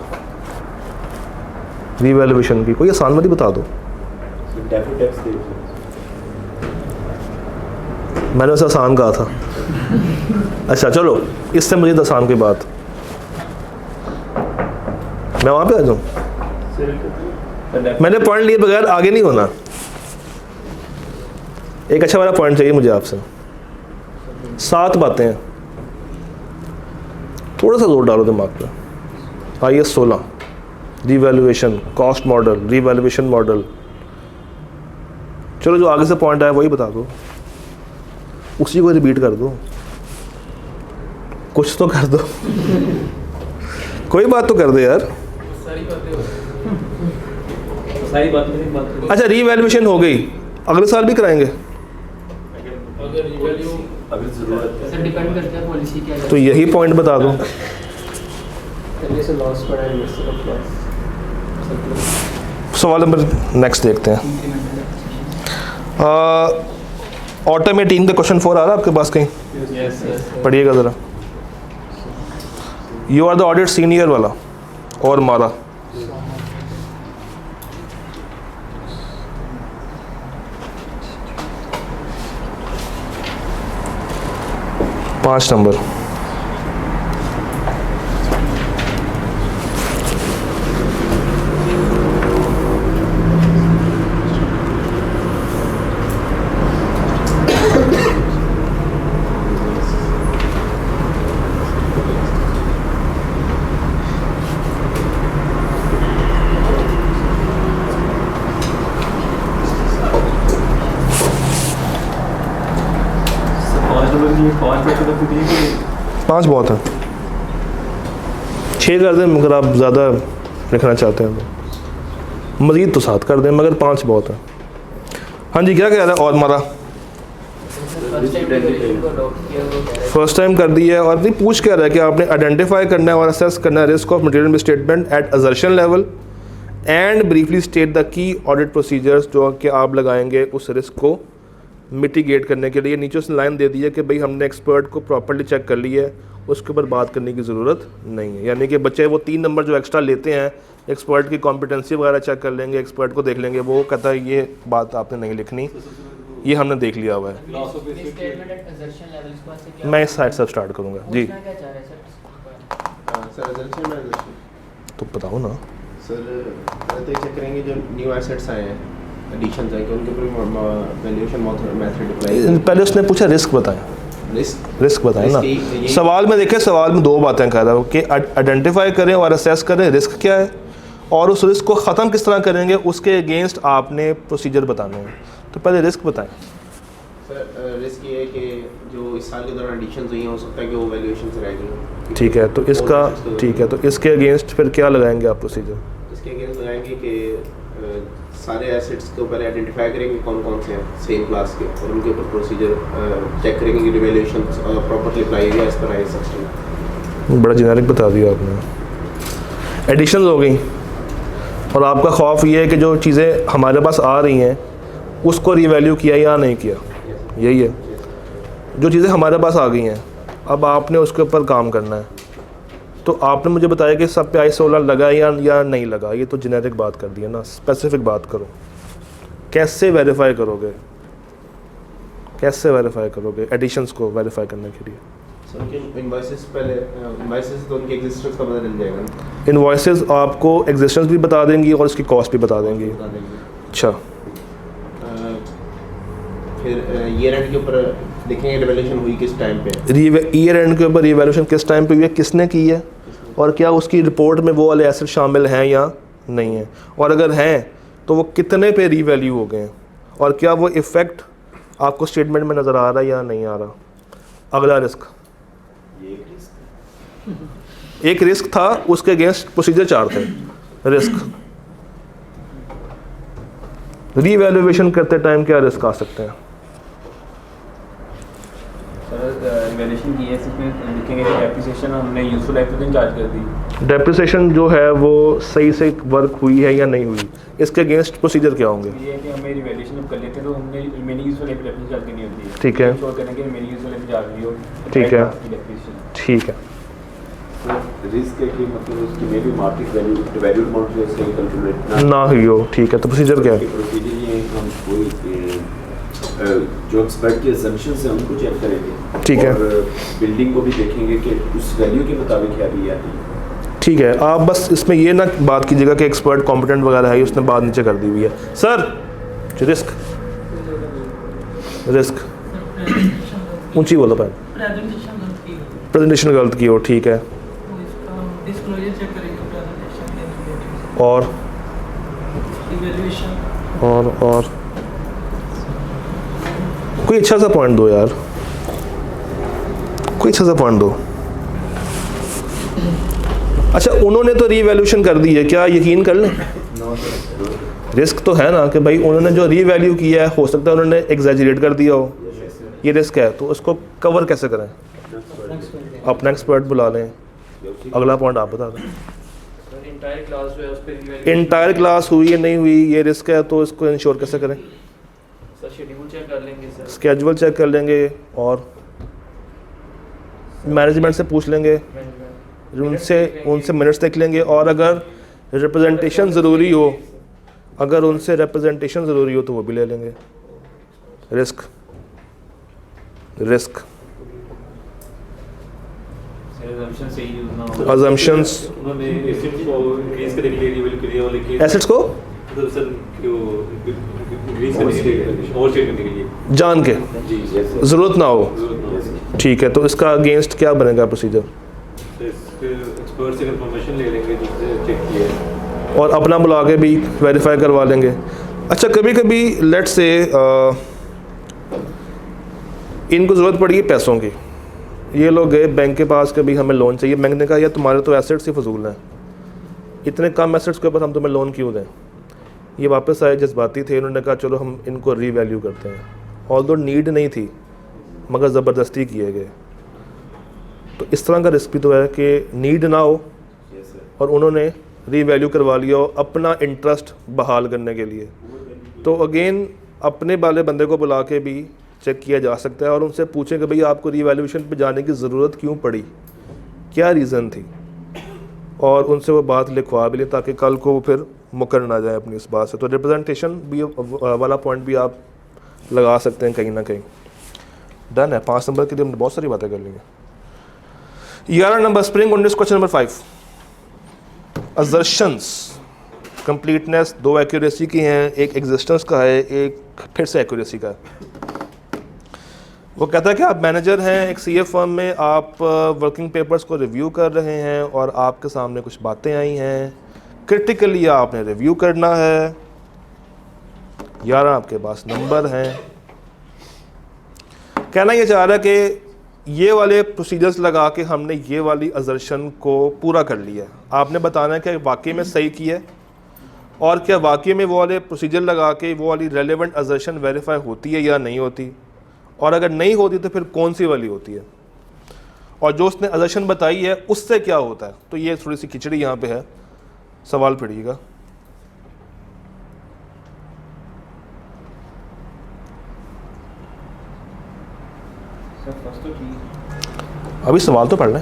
रीवैल्यूएशन की, कोई आसान वाली बता दो। मैंने उसे आसान कहा था। अच्छा चलो, इससे मुझे आसान की बात, मैं वहाँ पे आ जाऊँ। मैंने पॉइंट लिए बगैर आगे नहीं होना। एक अच्छा वाला पॉइंट चाहिए मुझे आपसे। 7 बातें हैं, थोड़ा सा जोर डालो दिमाग पे। IAS 16, revaluation, cost model, revaluation model. चलो जो आगे से पॉइंट आया वही बता दो, उसी को रिपीट कर दो, कुछ तो कर दो। कोई बात तो कर दे यार। सारी बात। अच्छा, रीवैल्यूएशन हो गई, अगले साल भी कराएंगे। अगर रिवैल्यू अगर ज़रूरत है। सर डिपेंड करता है पॉलिसी क्या है। तो यही पॉइंट बता दो। पहले से लॉस पड़ा है इन्वेस्टर ऑफ लॉस। सवाल नंबर नेक्स्ट देखते हैं। ऑटो में 3 का क्वेश्चन 4 आ रहा है आपके पास कहीं? यस यस पढ़िएगा ज़रा। You are the audit senior वाला और मारा। पाँच नंबर। पाँच बहुत है, 6 कर दें मगर आप ज़्यादा लिखना चाहते हैं तो मज़ीद तो 7 कर दें, मगर 5 बहुत है। हाँ जी, क्या कह रहा है? और मारा फर्स्ट टाइम कर दी है और नहीं पूछ क्या रहा है कि आपने आइडेंटिफाई करना है और असेस करना है risk of material statement at assertion level and briefly state the key audit procedures जो कि आप लगाएंगे उस रिस्क को मिटिगेट करने के लिए। नीचे उसने लाइन दे दी है कि भाई हमने एक्सपर्ट को प्रॉपर्ली चेक कर लिया है, उसके ऊपर बात करने की ज़रूरत नहीं है। यानी कि बच्चे वो 3 नंबर जो एक्स्ट्रा लेते हैं, एक्सपर्ट की कॉम्पिटेंसी वगैरह चेक कर लेंगे, एक्सपर्ट को देख लेंगे, वो कहता है ये बात आपने नहीं लिखनी, ये हमने देख लिया हुआ है। मैं इस साइड से स्टार्ट करूँगा जी। सर assumption में तो बताओ ना सर तो चेक करेंगे जो न्यू एसेट्स आए हैं, एडिशंस आए, कि उनके ऊपर वैल्यूएशन मेथड अप्लाई। पहले उसने पूछा रिस्क बताएं, रिस्क बताएं ना। ये- सवाल में देखें, सवाल में 2 बातें कह रहा हूँ कि आइडेंटिफाई करें और असेस करें रिस्क क्या है और उस रिस्क को ख़त्म किस तरह करेंगे, उसके अगेंस्ट आपने प्रोसीजर बताने हैं। तो पहले रिस्क बताएं। सर रिस्क ये है कि जो इस साल के दौरान एडिशंस हुई हैं, हो सकता है कि वो वैल्यूएशन से रह गई। ठीक है, तो इसका ठीक है, तो इसके अगेंस्ट फिर क्या लगाएंगे आप प्रोसीजर? इसके अगेंस्ट लगाएंगे कि सारे एसेट्स को पहले आइडेंटिफाई करेंगे कौन कौन से हैं सेम क्लास के, और उनके ऊपर प्रोसीजर चेक करेंगे कि रिवैल्यूएशन प्रॉपर्ली अप्लाई हुई है एज पर आई सिस्टम। बड़ा जेनेरिक बता दिया आपने। एडिशंस हो गई और आपका खौफ ये है कि जो चीज़ें हमारे पास आ रही हैं उसको रिवैल्यू किया या नहीं किया, यही है। जो चीज़ें हमारे पास आ गई हैं अब आपने उसके ऊपर काम करना है। तो आपने मुझे बताया कि सब पे आई16 लगा या नहीं लगा, ये तो जेनेरिक बात कर दी है ना, स्पेसिफिक बात करो। कैसे वेरीफाई करोगे, कैसे वेरीफाई करोगे एडिशंस को वेरीफाई करने के लिए? सर उनके इनवॉइसेस पहले इनवॉइसेस तो उनके एग्जिस्टेंस का पता चल जाएगा ना, इनवॉइसेस आपको एग्जिस्टेंस भी बता देंगी और इसकी कॉस्ट भी बता देंगी। बता देंगे। अच्छा, फिर ईयर एंड के ऊपर देखेंगे रिवैल्यूएशन हुई किस टाइम पे। ईयर एंड के ऊपर रिवैल्यूएशन किस टाइम पे हुई है, किसने की है, और क्या उसकी रिपोर्ट में वो वाले एसेट शामिल हैं या नहीं हैं, और अगर हैं तो वो कितने पे रीवैल्यू हो गए हैं, और क्या वो इफ़ेक्ट आपको स्टेटमेंट में नज़र आ रहा है या नहीं आ रहा। अगला रिस्क, एक रिस्क था, उसके अगेंस्ट प्रोसीजर 4 थे। रिस्क रीवैल्यूएशन करते टाइम क्या रिस्क आ सकते हैं? सर रिवैल्यूएशन की है, इसमें लिखेंगे कि डेप्रिसिएशन हमने यूजफुल लाइफ पे चार्ज कर दी। डेप्रिसिएशन जो है वो सही से वर्क हुई है या नहीं हुई, इसके अगेंस्ट प्रोसीजर क्या होंगे? ये है कि हमें रिवैल्यूएशन जब कर लेते हैं तो हमने रिमेनिंग यूजफुल लाइफ पे चार्ज करनी होती है। ठीक है। इंश्योर करें कि रिमेनिंग यूजफुल लाइफ चार्ज हुई हो। ठीक है। डेप्रिसिएशन ठीक है, रिस्क है कि मतलब उसकी मे भी मार्केट वैल्यू वैल्यू अमाउंट जो उसका कैलकुलेट ना हुई हो। ठीक है, तो प्रोसीजर क्या है? प्रोसीजर ये है कि हम कोई जो एक्सपर्ट की assumptions हैं उनको चेक करेंगे। ठीक है। और बिल्डिंग को भी देखेंगे कि उस वैल्यू के मुताबिक है भी या नहीं। ठीक है, आप बस इसमें ये ना बात कीजिएगा कि एक्सपर्ट कॉम्पिटेंट वगैरह है, उसने बात नीचे कर दी हुई है। सर रिस्क, रिस्क ऊंची बोलो पैन, प्रेजेंटेशन गलत की हो। ठीक है, और कोई अच्छा सा पॉइंट दो यार, कोई अच्छा सा पॉइंट दो। अच्छा, उन्होंने तो रीवैल्यूएशन कर दी है, क्या यकीन कर लें? रिस्क तो है ना कि भाई उन्होंने जो रीवैल्यू किया है, हो सकता है उन्होंने एग्जैजरेट कर दिया हो, ये रिस्क है, तो उसको कवर कैसे करें? अपना एक्सपर्ट बुला लें। अगला पॉइंट आप बता दें। इंटायर क्लास जो है उस पे इंटायर क्लास हुई या नहीं हुई, ये रिस्क है, तो इसको इंश्योर कैसे करें? सर शेड्यूल चेक कर लेंगे सर, स्केड्यूल चेक कर लेंगे और मैनेजमेंट से पूछ लेंगे, उनसे मिनट्स देख लेंगे, और अगर रिप्रेजेंटेशन ज़रूरी हो, अगर उनसे रिप्रेजेंटेशन ज़रूरी हो तो वो भी ले लेंगे। रिस्क assumption सही यूज ना हो। अजम्पशंस, उन्होंने एसिड्स को इंक्रीज करने के लिए रिवील किया, लेकिन एसेट्स को मतलब सर क्यों इंक्रीज करने के लिए, ओवरस्टेट करने के लिए जान के जी यस ज़रूरत ना हो, सर। ठीक है, तो इसका अगेंस्ट क्या बनेगा प्रोसीजर? एक्सपर्ट से कंफर्मेशन ले लेंगे जिससे चेक किया और अपना बुला के भी वेरीफाई करवा लेंगे। अच्छा, कभी कभी लेट्स से इनको ज़रूरत पड़ी पैसों की, ये लोग गए बैंक के पास कि भाई हमें लोन चाहिए। बैंक ने कहा यार तुम्हारे तो एसेट्स ही फजूल हैं, इतने कम एसेट्स के ऊपर हम तुम्हें लोन क्यों दें। ये वापस आए, जज्बाती थे, इन्होंने कहा चलो हम इनको रीवैल्यू करते हैं, ऑल्दो नीड नहीं थी मगर ज़बरदस्ती किए गए। तो इस तरह का रिस्क भी तो है कि नीड ना हो और उन्होंने रीवैल्यू करवा लिया हो अपना इंटरेस्ट बहाल करने के लिए। तो अगेन अपने वाले बंदे को बुला के भी चेक किया जा सकता है और उनसे पूछें कि भाई आपको रीवैल्यूएशन पे जाने की ज़रूरत क्यों पड़ी, क्या रीज़न थी, और उनसे वो बात लिखवा भी लें ताकि कल को वो फिर मुकर ना जाए अपनी इस बात से। तो रिप्रेजेंटेशन भी वाला पॉइंट भी आप लगा सकते हैं कहीं ना कहीं। डन है। 5 नंबर के लिए हमने बहुत सारी बातें कर ली हैं। 11 number spring on question number 5, assertions. Completeness 2 accuracy की हैं, एक एग्जिस्टेंस का है, एक फिर से एक्यूरेसी का है। वो कहता है कि आप मैनेजर हैं एक सीए फर्म में, आप वर्किंग पेपर्स को रिव्यू कर रहे हैं और आपके सामने कुछ बातें आई हैं, क्रिटिकली आपने रिव्यू करना है। 11 आपके पास नंबर हैं। कहना ये चाह रहा है कि ये वाले प्रोसीजर्स लगा के हमने ये वाली असर्शन को पूरा कर लिया है। आपने बताना है कि वाकई में सही किया है और क्या वाकई में वो वाले प्रोसीजर लगा के वो वाली रेलेवेंट असर्शन वेरीफाई होती है या नहीं होती, और अगर नहीं होती तो फिर कौन सी वाली होती है, और जो उसने असर्शन बताई है उससे क्या होता है। तो ये थोड़ी सी खिचड़ी यहाँ पे है, सवाल पढ़िएगा। सर फर्स्ट तो ठीक, अभी सवाल तो पढ़ लें।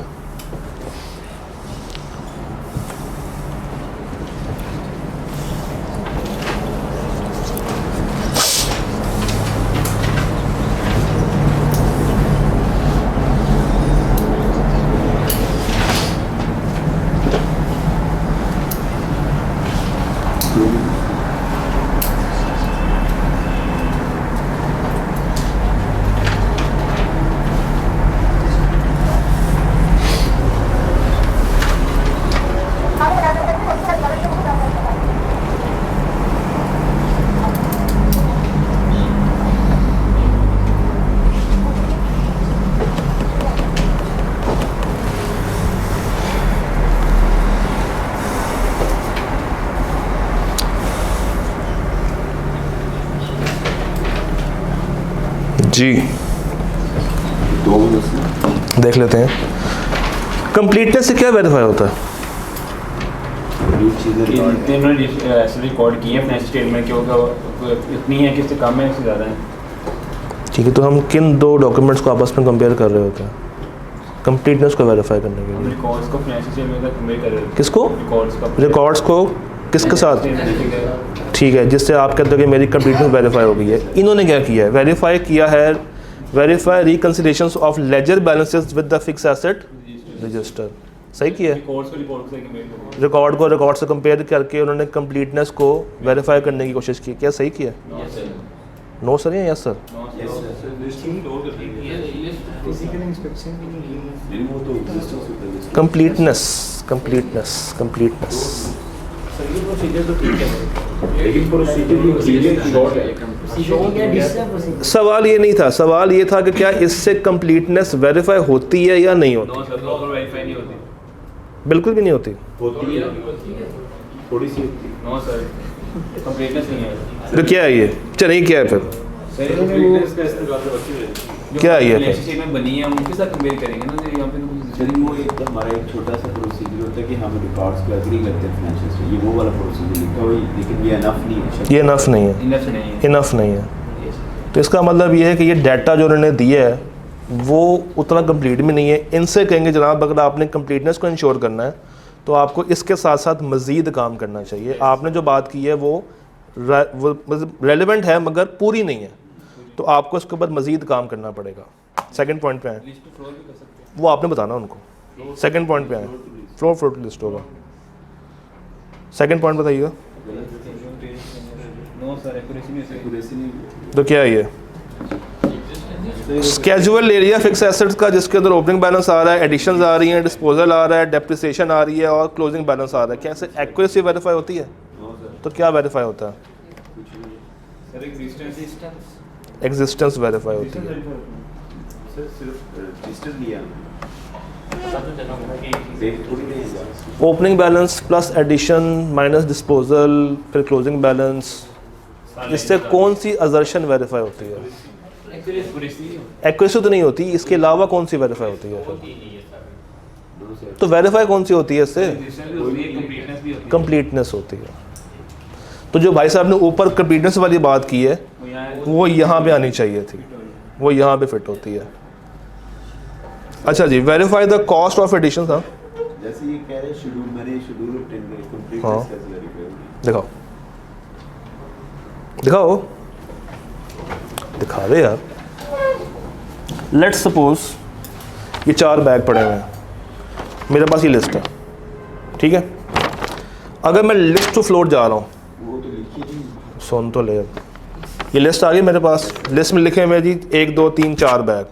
जी देख लेते हैं। कंप्लीटनेस से क्या वेरीफाई होता है? इन्होंने ऐसे रिकॉर्ड किए हैं फाइनेंशियल स्टेटमेंट के, होगा इतनी है कि इससे कम है, इससे ज़्यादा है। ठीक है, तो हम किन 2 डॉक्यूमेंट्स को आपस में कंपेयर कर रहे होते हैं कंप्लीटनेस को वेरीफाई करने के हम लिए? रिकॉर्ड्स को फाइनेंशियल स्टेटमेंट का कंपेयर कर रहे हैं। किसको? रिकॉर्ड्स को किसके साथ? साथ? ठीक है, जिससे आप कहते हो कि मेरी कंप्लीटनेस वेरीफाई हो गई है। इन्होंने क्या किया है? वेरीफाई किया है, verify reconciliations of ledger balances with the fix asset register. सही किया है। रिकॉर्ड्स को रिकॉर्ड से कंपेयर करो। रिकॉर्ड से कंपेयर करके उन्होंने कंप्लीटनेस को वेरीफाई करने की कोशिश की। क्या सही किया? यस सर, नो सर या यस सर? फिजिकल इंस्पेक्शन भी नहीं वो तो एग्जिस्टेंस होता है। कंप्लीटनेस लेकिन प्रोसीजर शॉर्ट है। सवाल ये नहीं था, सवाल ये था कि क्या इससे कंप्लीटनेस वेरीफाई होती है या नहीं होती? नो सर, प्रॉपर वेरीफाई नहीं होती। बिल्कुल भी नहीं होती। होती है, थोड़ी सी होती है। नो सर, कंप्लीटनेस नहीं है। तो क्या है ये? चलिए क्या है फिर? सर ये completeness का इस्तेमाल तो बच्चे हैं। क्या है ये? रिलेशनशिप में बनी है हम उनके साथ कंपेयर करेंगे ना, तो यहाँ पे तो कुछ सर वो एक हमारा एक छोटा सा प्रोसीजर होता है कि हम रिकॉर्ड्स पे एग्री करते हैं फाइनेंशियल स्टेटमेंट, ये वो वाला प्रोसीजर लिखा हुआ है, लेकिन ये इनफ नहीं है। ये इनफ नहीं है, इनफ नहीं है। इनफ नहीं है। तो इसका मतलब ये है कि ये डाटा जो उन्होंने दिया है वो उतना कंप्लीट भी नहीं है। इनसे कहेंगे जनाब अगर आपने कंप्लीटनेस को इंश्योर करना है तो आपको इसके साथ साथ मज़ीद काम करना चाहिए। आपने जो बात की है वो रेलिवेंट है मगर पूरी नहीं है, तो आपको इसके ऊपर मज़ीद काम करना पड़ेगा। सेकंड पॉइंट पे आए, वो आपने बताना उनको। सेकंड पॉइंट पे आए, फ्लोर टू लिस्ट होगा। सेकंड पॉइंट बताइएगा। नो सर एक्यूरेसी नहीं। तो क्या है ये? स्केजुअल एरिया फिक्स एसेट्स का जिसके अंदर ओपनिंग बैलेंस आ रहा है, एडिशंस आ रही हैं, डिस्पोजल आ रहा है, डेप्रिसिएशन आ रही है और क्लोजिंग बैलेंस आ रहा है। क्या ऐसे एक्यूरेसी वेरीफाई होती है? तो क्या वेरीफाई होता है? सर एग्जिस्टेंस एग्जिस्टेंस वेरीफाई होती है। सर सिर्फ रजिस्टर लिया देख थोड़ी नहीं है। Opening balance plus addition minus disposal फिर क्लोजिंग बैलेंस, इससे कौन सी असर्शन वेरीफाई होती है? एक्यूरेसी तो नहीं होती, इसके अलावा कौन सी वेरीफाई होती है फिर? तो वेरीफाई कौन सी होती है इससे? कंप्लीटनेस होती है। तो जो भाई साहब ने ऊपर कंप्लीटनेस वाली बात की है वो यहाँ पे आनी चाहिए थी, वो यहाँ पे फिट होती है। अच्छा जी, verify the cost of addition था। जैसे ये कह रहे हैं शेड्यूल, मैंने शेड्यूल कंप्लीट हाँ। कैसे वेरीफाई होगी? दिखाओ दिखाओ दिखा दे यार। लेट्स सपोज ये 4 बैग पड़े हुए हैं, मेरे पास ये लिस्ट है, ठीक है। अगर मैं लिस्ट टू फ्लोर जा रहा हूँ, वो तो लिखी नहीं। सुन तो ले, ये लिस्ट आ गई मेरे पास। लिस्ट में लिखे हुए जी 1 2 3 4 बैग।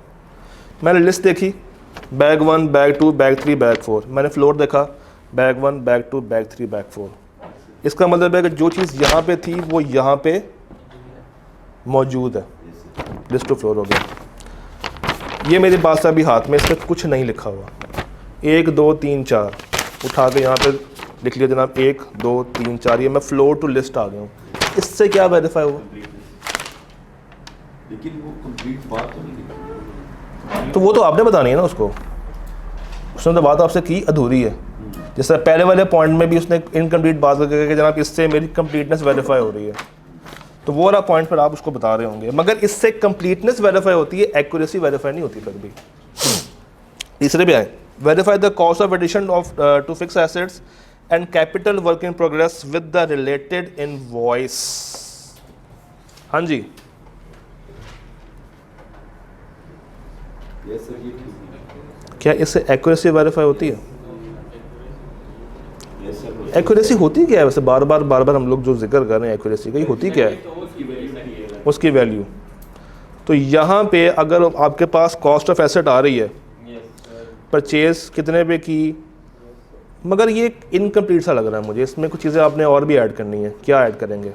मैंने लिस्ट देखी, बैग 1 बैग 2 बैग 3 बैग 4। मैंने फ्लोर देखा, बैग 1 बैग 2 बैग 3 बैग 4। इसका मतलब है कि जो चीज़ यहाँ पे थी वो यहाँ पे मौजूद है। लिस्ट टू फ्लोर हो गया। ये मेरे पास अभी हाथ में, इस पर कुछ नहीं लिखा हुआ। 1 2 3 4 उठा के यहाँ पे लिख लिया जनाब 1 2 3 4। ये मैं फ्लोर टू लिस्ट आ गया हूँ। इससे क्या वेरीफाई हुआ? लेकिन वो कंप्लीट बात तो नहीं लिखी। तो वो तो आपने बतानी है ना उसको। उसने तो बात आपसे की अधूरी है। जैसे पहले वाले पॉइंट में भी उसने इनकम्प्लीट बात करके कि जनाब इससे मेरी कंप्लीटनेस वेरीफाई हो रही है, तो वो वाला पॉइंट पर आप उसको बता रहे होंगे। मगर इससे कंप्लीटनेस वेरीफाई होती है, एक्यूरेसी वेरीफाई नहीं होती फिर भी। तीसरे भी आए, verify the cost of addition of to fix assets and capital work in progress with the related invoice. हाँ जी, यस सर, ये ठीक है। क्या इससे एक्यूरेसी वेरीफाई होती है? Yes sir. एक्यूरेसी होती क्या है वैसे? बार बार हम लोग जो जिक्र कर रहे हैं एक्यूरेसी का, ये होती क्या है? उसकी वैल्यू। तो यहाँ पे अगर आपके पास कॉस्ट ऑफ एसेट आ रही है, परचेज कितने पे की, मगर ये इनकम्प्लीट सा लग रहा है मुझे। इसमें कुछ चीज़ें आपने और भी ऐड करनी है। क्या ऐड करेंगे?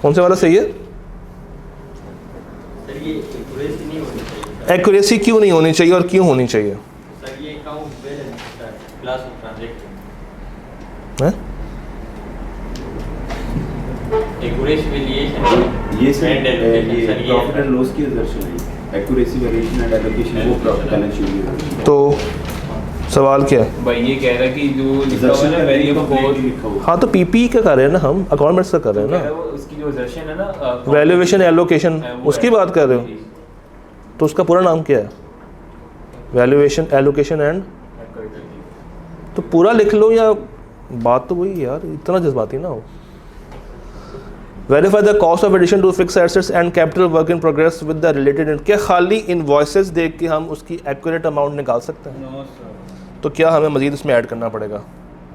कौन से वाला सही है? एक्यूरेसी क्यों नहीं होनी चाहिए और क्यों होनी चाहिए? हैं? ये सर ये प्रॉफिट एंड लॉस की असर्शन है। एक्यूरेसी वेरिएशन एंड एलोकेशन वो प्रॉफिट बैलेंस शीट में। तो सवाल क्या है? भाई ये कह रहा है कि जो लिखा हुआ है ना वैल्यू ऑफ कॉस्ट लिखा हुआ। हाँ, तो पीपी का कर रहे हैं ना हम, अकाउंटमेंट्स का कर रहे हैं ना। उसकी जो असर्शन है ना वैल्यूएशन एलोकेशन, उसकी बात कर रहे हो? तो उसका पूरा नाम क्या है? Valuation allocation and. तो पूरा लिख लो, या बात तो वही यार, इतना जज्बाती ना हो। Verify the cost of addition to fix assets and capital work in progress with the related. क्या खाली इनवॉइसेस देख के हम उसकी एक्यूरेट अमाउंट निकाल सकते हैं? नो सर, तो क्या हमें मजीद इसमें ऐड करना पड़ेगा?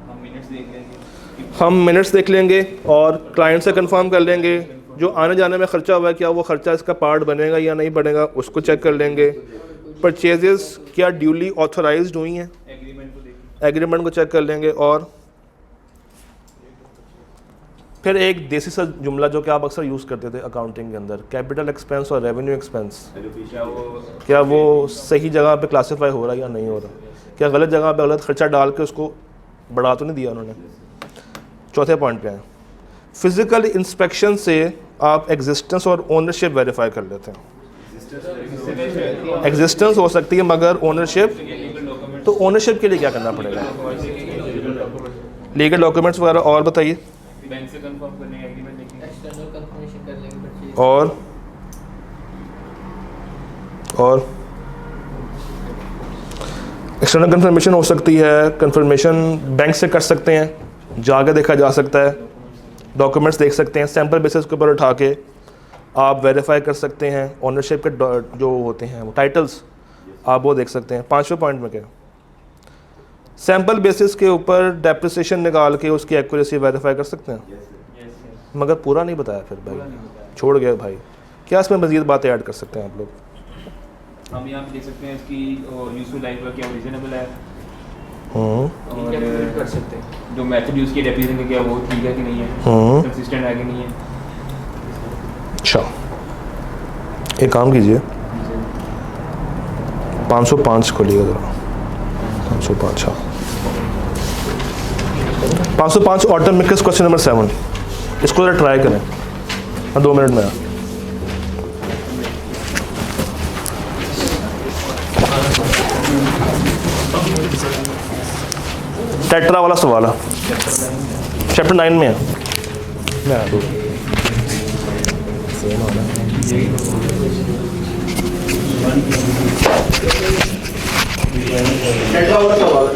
हम मिनट्स देख लेंगे। हम मिनट्स देख लेंगे और क्लाइंट से कंफर्म कर लेंगे जो आने जाने में ख़र्चा हुआ है, क्या वो ख़र्चा इसका पार्ट बनेगा या नहीं बनेगा, उसको चेक कर लेंगे। परचेजेस क्या ड्यूली ऑथोराइज्ड हुई हैं, एग्रीमेंट को देख एग्रीमेंट को चेक कर लेंगे। और फिर एक देसी सा जुमला जो कि आप अक्सर यूज़ करते थे अकाउंटिंग के अंदर, कैपिटल एक्सपेंस और रेवेन्यू एक्सपेंस, क्या वो सही जगह पे क्लासिफाई हो रहा है या नहीं हो रहा? क्या गलत जगह पे गलत खर्चा डाल के उसको बढ़ा तो नहीं दिया उन्होंने? चौथे पॉइंट पे हैं। फिजिकल इंस्पेक्शन से आप एग्जिस्टेंस और ओनरशिप वेरीफाई कर लेते हैं। एग्जिस्टेंस हो सकती है मगर ओनरशिप, तो ओनरशिप के लिए क्या करना पड़ेगा? लीगल डॉक्यूमेंट्स वगैरह। और बताइए। बैंक से कंफर्म करने का एग्रीमेंट लिखेंगे। एक्सटर्नल कंफर्मेशन कर लेंगे परचेज। और एक्सटर्नल कंफर्मेशन हो सकती है, कंफर्मेशन बैंक से कर सकते हैं, जाके देखा जा सकता है, डॉक्यूमेंट्स देख सकते हैं, सैंपल बेसिस के ऊपर उठा के आप वेरीफाई कर सकते हैं। ओनरशिप के जो होते हैं वो टाइटल्स आप वो देख सकते हैं। 5वें पॉइंट में क्या, सैंपल बेसिस के ऊपर डेप्रिसिएशन निकाल के उसकी एक्यूरेसी वेरीफाई कर सकते हैं। मगर पूरा नहीं बताया फिर भाई, छोड़ गया भाई। क्या इसमें मज़ीद बातें ऐड कर सकते हैं आप लोग? हम यहाँ पे देख सकते हैं इसकी यूजफुल लाइफ का क्या रीजनेबल है, कैलकुलेट कर और सकते हैं। जो मेथड यूज़ किया डेप्रिसिएशन का क्या वो ठीक है कि नहीं है, कंसिस्टेंट है कि नहीं है। अच्छा, एक काम कीजिए, 505 खोलिएगा ज़रा। 505, हाँ 505 ऑटो मेकर्स क्वेश्चन नंबर 7, इसको ज़रा ट्राई करें। हाँ 2 मिनट में। टेट्रा वाला सवाल है, चैप्टर 9 में है। मैं दो सेम होना टेट्रा वाला सवाल है।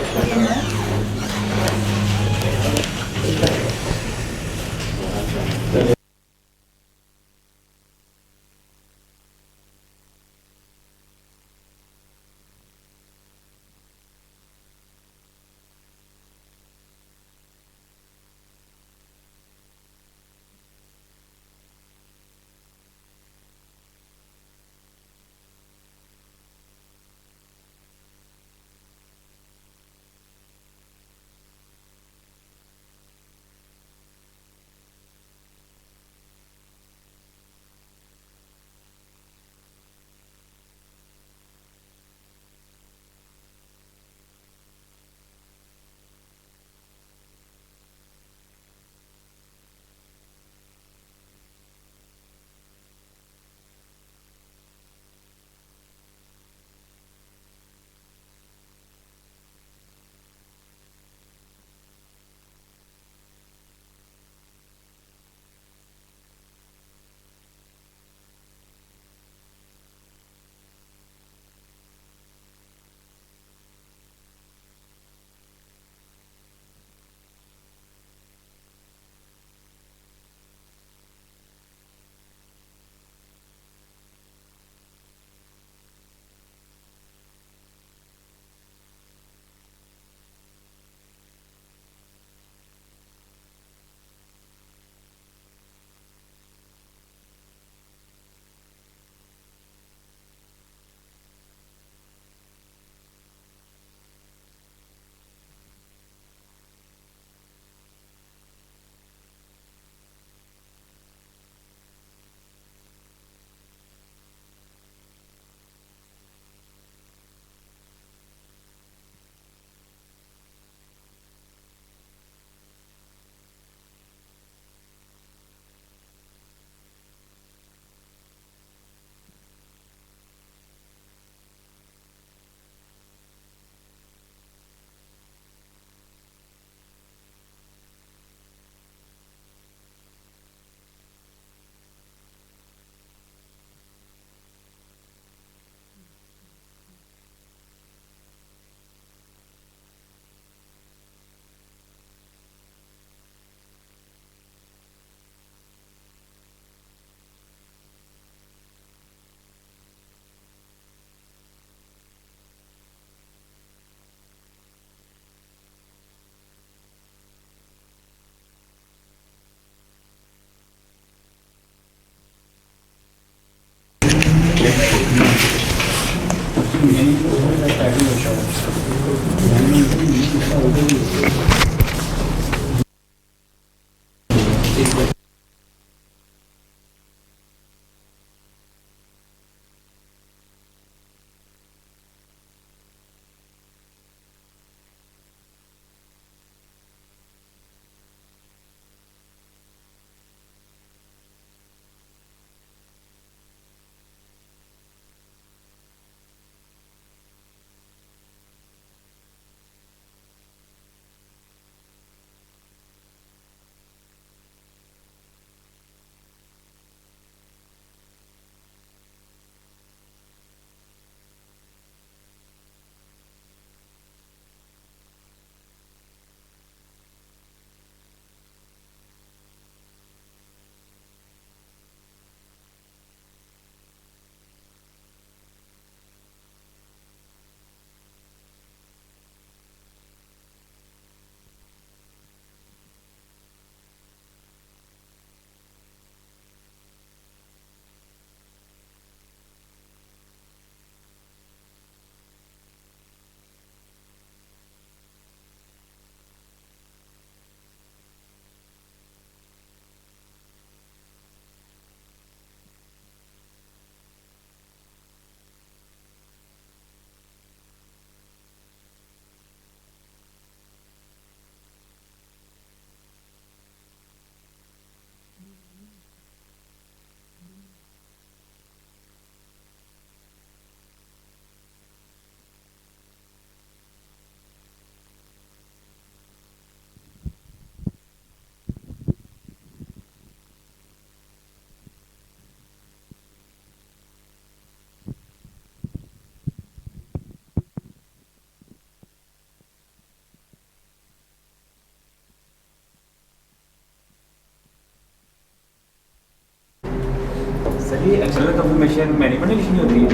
कंफर्मेशन मैनेजमेंट ने लिखनी होती है?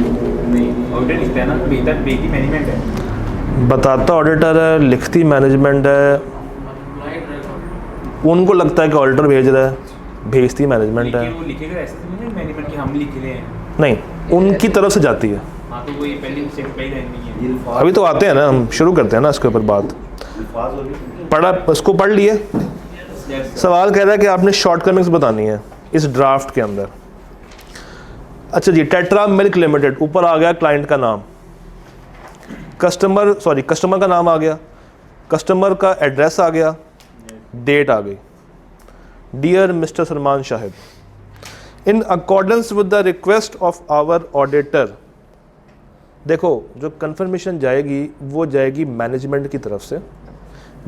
नहीं, ऑडिटर लिखता है ना, भेजती मैनेजमेंट है। बताता ऑडिटर है, लिखती मैनेजमेंट है। उनको लगता है कि ऑडिटर भेज रहा है, भेजती मैनेजमेंट है। लेकिन वो लिखेगा ऐसे तो नहीं मैनेजमेंट की हम लिख रहे हैं। नहीं, उनकी तरफ से जाती है। हाँ, तो वो ये पहले से पहले नहीं है। अभी तो आते हैं ना, हम शुरू करते हैं ना इसके ऊपर बात। पढ़ा, उसको पढ़ लिए। सवाल कह रहा है कि आपने शॉर्टकमिंग्स बतानी है इस ड्राफ्ट के अंदर। अच्छा जी, टेट्रा मिल्क लिमिटेड, ऊपर आ गया क्लाइंट का नाम, कस्टमर का नाम आ गया, कस्टमर का एड्रेस आ गया, डेट आ गई। Dear mister Salman Shahid, in accordance with the request of our auditor. देखो, जो कंफर्मेशन जाएगी वो जाएगी मैनेजमेंट की तरफ से।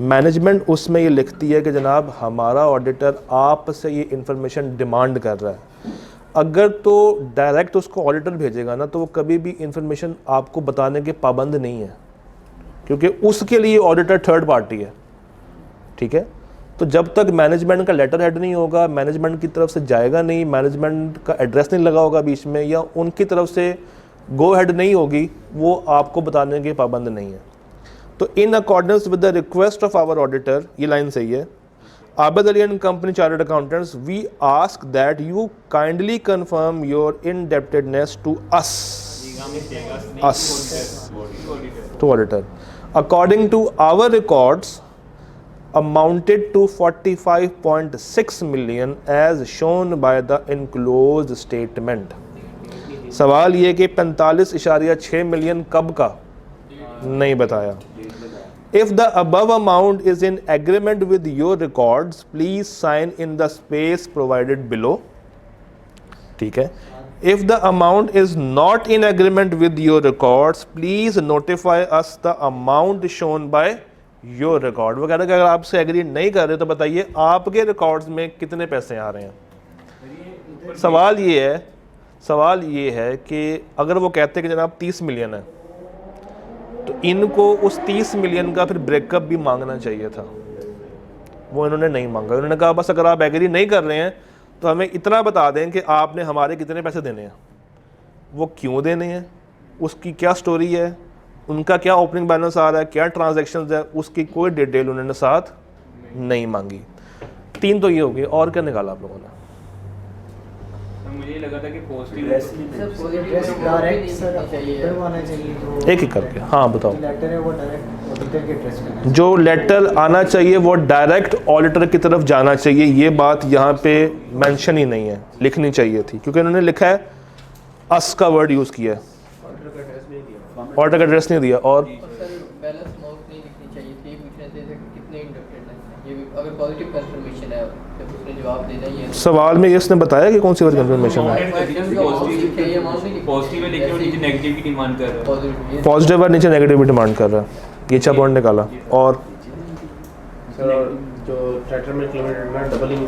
मैनेजमेंट उसमें ये लिखती है कि जनाब हमारा ऑडिटर आपसे ये इंफॉर्मेशन डिमांड कर रहा है। अगर तो डायरेक्ट उसको ऑडिटर भेजेगा ना, तो वो कभी भी इंफॉर्मेशन आपको बताने के पाबंद नहीं है, क्योंकि उसके लिए ऑडिटर थर्ड पार्टी है। ठीक है, तो जब तक मैनेजमेंट का लेटर हेड नहीं होगा, मैनेजमेंट की तरफ से जाएगा नहीं, मैनेजमेंट का एड्रेस नहीं लगा होगा बीच में, या उनकी तरफ से गो हेड नहीं होगी, वो आपको बताने के पाबंद नहीं है। तो in accordance with the request of our auditor, ये लाइन सही है, Abid Ali and company chartered accountants, we ask that you kindly confirm your indebtedness to us to auditor according to our records amounted to 45.6 million as shown by the enclosed statement। सवाल ये कि 45.6 मिलियन कब का नहीं बताया। If the above amount is in agreement with your records, please sign in the space provided below। ठीक है, if the amount is not in agreement with your records, please notify us the amount shown by your record. वो कह रहे हैं कि अगर आपसे एग्री नहीं कर रहे तो बताइए आपके रिकॉर्ड्स में कितने पैसे आ रहे हैं। सवाल ये है कि अगर वो कहते हैं कि जनाब 30 मिलियन है, तो इनको उस 30 मिलियन का फिर ब्रेकअप भी मांगना चाहिए था। वो इन्होंने नहीं मांगा। उन्होंने कहा बस अगर आप एग्री नहीं कर रहे हैं तो हमें इतना बता दें कि आपने हमारे कितने पैसे देने हैं, वो क्यों देने हैं, उसकी क्या स्टोरी है, उनका क्या ओपनिंग बैलेंस आ रहा है, क्या ट्रांजैक्शंस है, उसकी कोई डिटेल उन्होंने साथ नहीं मांगी। 3 तो ये हो गए, और क्या निकाला आप लोगों ने? मुझे लगा था कि पॉजिटिव एक एक करके, हाँ बताओ। जो लेटर आना चाहिए वो डायरेक्ट ऑडिटर की तरफ जाना चाहिए। ये बात यहाँ पे मेंशन ही नहीं है, लिखनी चाहिए थी, क्योंकि उन्होंने लिखा है अस का वर्ड यूज़ किया है, ऑर्डर का एड्रेस नहीं दिया। और बैलेंस अमाउंट नहीं लिखनी चाहिए थी, पूछने थे कि कितने इंडेप्टेड हैं। ये भी अगर पॉजिटिव कंफर्मेशन है तो उसने जवाब देना ही है। सवाल में इसने बताया कि कौन सी वाली कंफर्मेशन है। पॉजिटिव है लेकिन वो नीचे नेगेटिव की डिमांड कर रहा है। पॉजिटिव और नीचे नेगेटिव डिमांड कर रहा है, ये अच्छा पॉइंट निकाला। और सर जो टेट्रा मिल्क लिमिटेड ना डबलिंग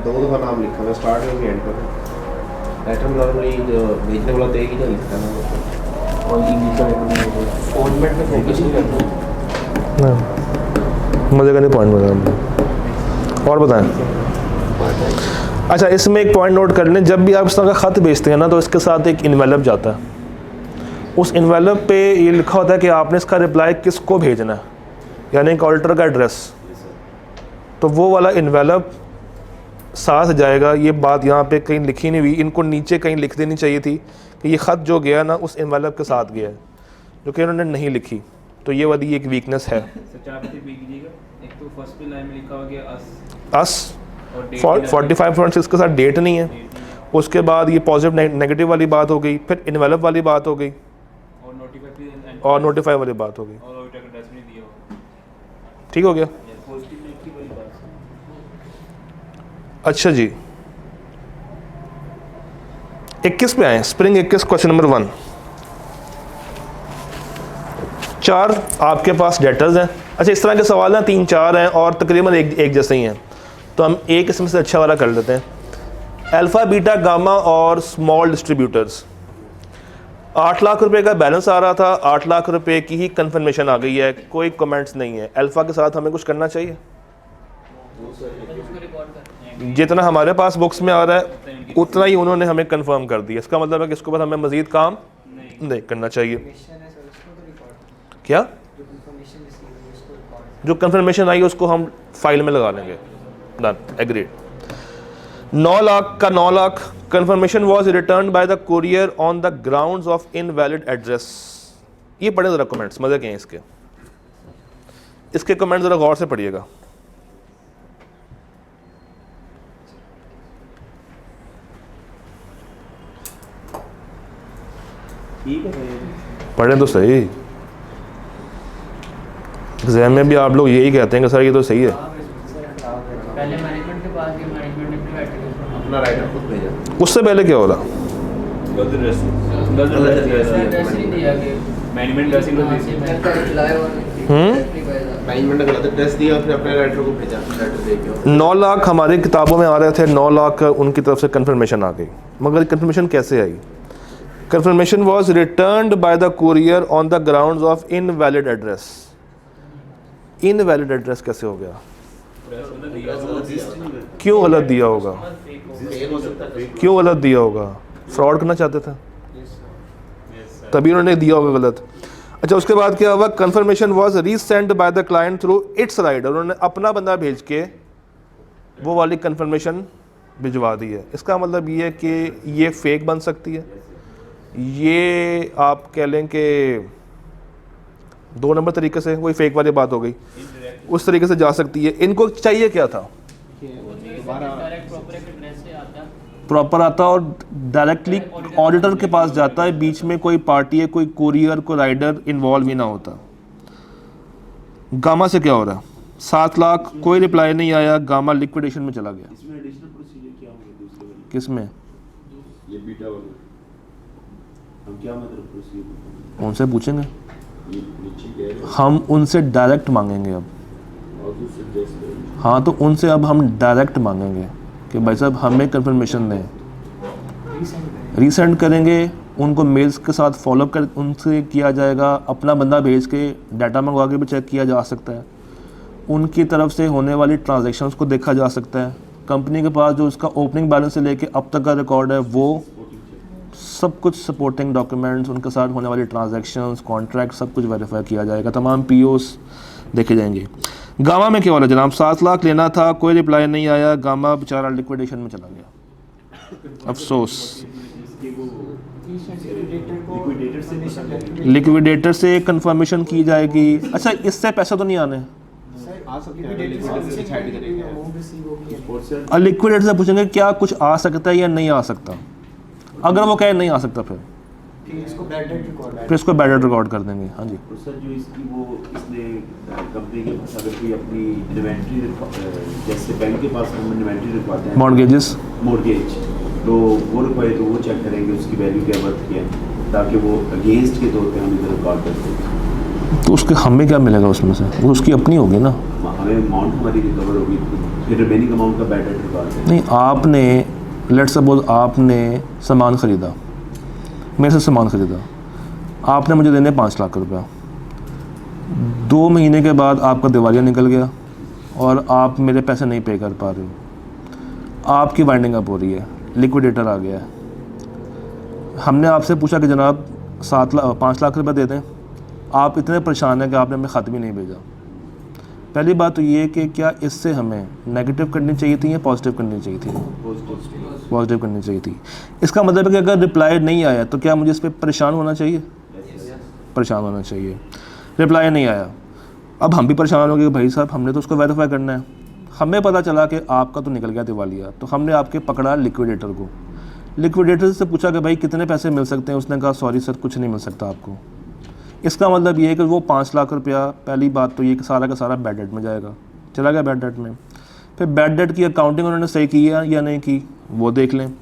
2 दफ़ा नाम लिखा है, स्टार्ट में भी एंड पर। टेट्रा में नॉर्मली जो भेजने वाला तो एक ही लिखता है ना, और इंग्लिश का फॉर्मेट में फोकस नहीं करता। मजे का नहीं पॉइंट बताया। और बताएं। अच्छा, इसमें एक पॉइंट नोट कर लें, जब भी आप इस तरह का ख़त भेजते हैं ना, तो इसके साथ एक इन्वेलप जाता है। उस इन्वेलप पे ये लिखा होता है कि आपने इसका रिप्लाई किसको भेजना है, यानी ऑडिटर का एड्रेस। तो वो वाला इन्वेलप साथ जाएगा। ये बात यहाँ पे कहीं लिखी नहीं हुई, इनको नीचे कहीं लिख देनी चाहिए थी कि ये ख़त जो गया ना उस इन्वेलप के साथ गया है, जो कि उन्होंने नहीं लिखी। तो ये वाली एक वीकनेस है। एक तो फर्स्ट लाइन में लिखा हो गया अस 45.6 के साथ डेट नहीं है। उसके बाद ये पॉजिटिव नेगेटिव वाली बात हो गई, फिर इन्वेलप वाली बात हो गई, और नोटिफाई वाली बात हो गई। ठीक हो गया। अच्छा जी, 21 पे आए, स्प्रिंग 21 क्वेश्चन नंबर 1। 4 आपके पास डेटर्स हैं। अच्छा, इस तरह के सवाल ना 3-4 हैं और तकरीबन एक जैसे ही हैं, तो हम एक किस्म से अच्छा वाला कर लेते हैं। अल्फ़ा, बीटा, गामा और स्मॉल डिस्ट्रीब्यूटर्स। 8 लाख रुपए का बैलेंस आ रहा था, 8 लाख रुपए की ही कंफर्मेशन आ गई है, कोई कमेंट्स नहीं है। अल्फ़ा के साथ हमें कुछ करना चाहिए, जितना हमारे पास बुक्स में आ रहा है उतना ही उन्होंने हमें कंफर्म कर दिया। इसका मतलब है कि इसके ऊपर हमें मज़ीद काम नहीं करना चाहिए। क्या जो कंफर्मेशन आई उसको हम फाइल में लगा लेंगे। Done, agreed. 9 लाख का 9 lakh. Confirmation was written bye the courier on the grounds of invalid address. ये पढ़े ज़रा कमेंट्स, मज़े के हैं इसके कमेंट ज़रा गौर से पढ़िएगा। ठीक है, पढ़ें तो सही। एग्जाम में भी आप लोग यही कहते हैं कि सर ये तो सही है। पहले मैनेजमेंट के पास ये मैनेजमेंट ने प्रिवेट अपना राइटर खुद भेजा। उससे पहले क्या हो रहा? गलत ड्रेस नहीं दिया कि मैनेजमेंट ड्रेसिंग को दी। मैनेजमेंट ने गलत एड्रेस दिया और फिर अपने राइटर को भेजा, राइटर दे के। 9 लाख हमारी किताबों में आ रहे थे, 9 लाख उनकी तरफ से कंफर्मेशन आ गई। मगर कंफर्मेशन कैसे आई? Confirmation was returned by the courier on the grounds of invalid address. Invalid address कैसे हो गया? क्यों गलत दिया होगा? क्यों गलत दिया होगा? फ्रॉड करना चाहते थे, तभी उन्होंने दिया होगा गलत। अच्छा, उसके बाद क्या हुआ? Confirmation was resend by the client through its rider. उन्होंने अपना बंदा भेज के वो वाली कंफर्मेशन भिजवा दी है। इसका मतलब ये है कि ये फेक बन सकती है। ये आप कह लें कि 2 नंबर तरीके से, वही फेक वाली बात हो गई, उस तरीके से जा सकती है। इनको चाहिए क्या था? डायरेक्ट प्रॉपर एक एड्रेस से आता प्रॉपर आता और डायरेक्टली ऑडिटर के पास जाता है। बीच में कोई पार्टी है, कोई कुरियर, कोई राइडर इन्वॉल्व ही ना होता। गामा से क्या हो रहा है? 7 लाख, कोई रिप्लाई नहीं आया, गामा लिक्विडेशन में चला गया। इसमें एडिशनल प्रोसीजर क्या होंगे दूसरे वाले? किसमें? ये बीटा वाले हम क्या मतलब प्रोसीजर उनसे पूछेंगे, ये नीचे कह रहे हैं हम उनसे डायरेक्ट मांगेंगे अब। और दूसरे ड्रेस करेंगे। हाँ, तो उनसे अब हम डायरेक्ट मांगेंगे कि भाई साहब हमें कंफर्मेशन दें। रीसेंड करेंगे, उनको मेल्स के साथ फॉलोअप कर उनसे किया जाएगा। अपना बंदा भेज के डाटा मंगवा के भी चेक किया जा सकता है। उनकी तरफ से होने वाली ट्रांजैक्शंस को देखा जा सकता है। कंपनी के पास जो उसका ओपनिंग बैलेंस से लेके अब तक का रिकॉर्ड है, वो सब कुछ सपोर्टिंग डॉक्यूमेंट्स, उनके साथ होने वाली ट्रांजैक्शंस, कॉन्ट्रैक्ट, सब कुछ वेरीफाई किया जाएगा। तमाम पीओस देखे जाएंगे। गामा में क्या वाला जनाब? 7 लाख लेना था, कोई रिप्लाई नहीं आया, गामा बेचारा लिक्विडेशन में चला गया। अफसोस। लिक्विडेटर से कंफर्मेशन की जाएगी। अच्छा, इससे पैसा तो नहीं आने? आ सकते हैं, डिसाइड करेंगे। और लिक्विडेटर से पूछेंगे क्या कुछ आ सकता है या नहीं आ सकता। अगर वो कहे नहीं आ सकता फिर इसको बैड डेट रिकॉर्ड कर देंगे। हाँ जी। तो सर जो इसकी वो इसने कंपनी के पास अगर कोई अपनी इन्वेंट्री जैसे बैंक के पास हम इन्वेंट्री रखवाते हैं मॉर्गेजेस, मॉर्गेज, तो वो रुपए तो वो चेक करेंगे उसकी वैल्यू क्या वर्थ क्या है, ताकि वो अगेंस्ट के तौर पे हम इधर रिकॉर्ड कर सकें। तो उसके हमें क्या मिलेगा उसमें से? वो उसकी अपनी होगी ना। हमें अमाउंट हमारी रिकवर होगी, फिर रिमेनिंग अमाउंट का बैड डेट रिकॉर्ड है। नहीं, आपने लेट्स सपोज आपने सामान ख़रीदा, मेरे से सामान ख़रीदा, आपने मुझे देने 5 लाख रुपया। 2 महीने के बाद आपका दिवालिया निकल गया और आप मेरे पैसे नहीं पे कर पा रहे हो। आपकी वाइंडिंग अप हो रही है, लिक्विडेटर आ गया है। हमने आपसे पूछा कि जनाब 5 लाख रुपये दे दें। आप इतने परेशान हैं कि आपने हमें ख़त भी नहीं भेजा। पहली बात तो ये है कि क्या इससे हमें नेगेटिव करनी चाहिए थी या पॉजिटिव करनी चाहिए थी? पॉजिटिव करनी चाहिए थी। इसका मतलब है कि अगर रिप्लाई नहीं आया तो क्या मुझे इस पर परेशान होना चाहिए? परेशान होना चाहिए। रिप्लाई नहीं आया, अब हम भी परेशान हो गए भाई साहब हमने तो उसको वेरीफाई करना है। हमें पता चला कि आपका तो निकल गया दिवालिया, तो हमने आपके पकड़ा लिक्विडेटर को। लिक्विडेटर से पूछा कि भाई कितने पैसे मिल सकते हैं? उसने कहा सॉरी सर कुछ नहीं मिल सकता आपको। इसका मतलब ये है कि वो 5 लाख रुपया, पहली बात तो ये कि सारा का सारा बैड डेट में जाएगा, चला गया बैड डेट में। फिर बैड डेट की अकाउंटिंग उन्होंने सही की है या नहीं की वो देख लें,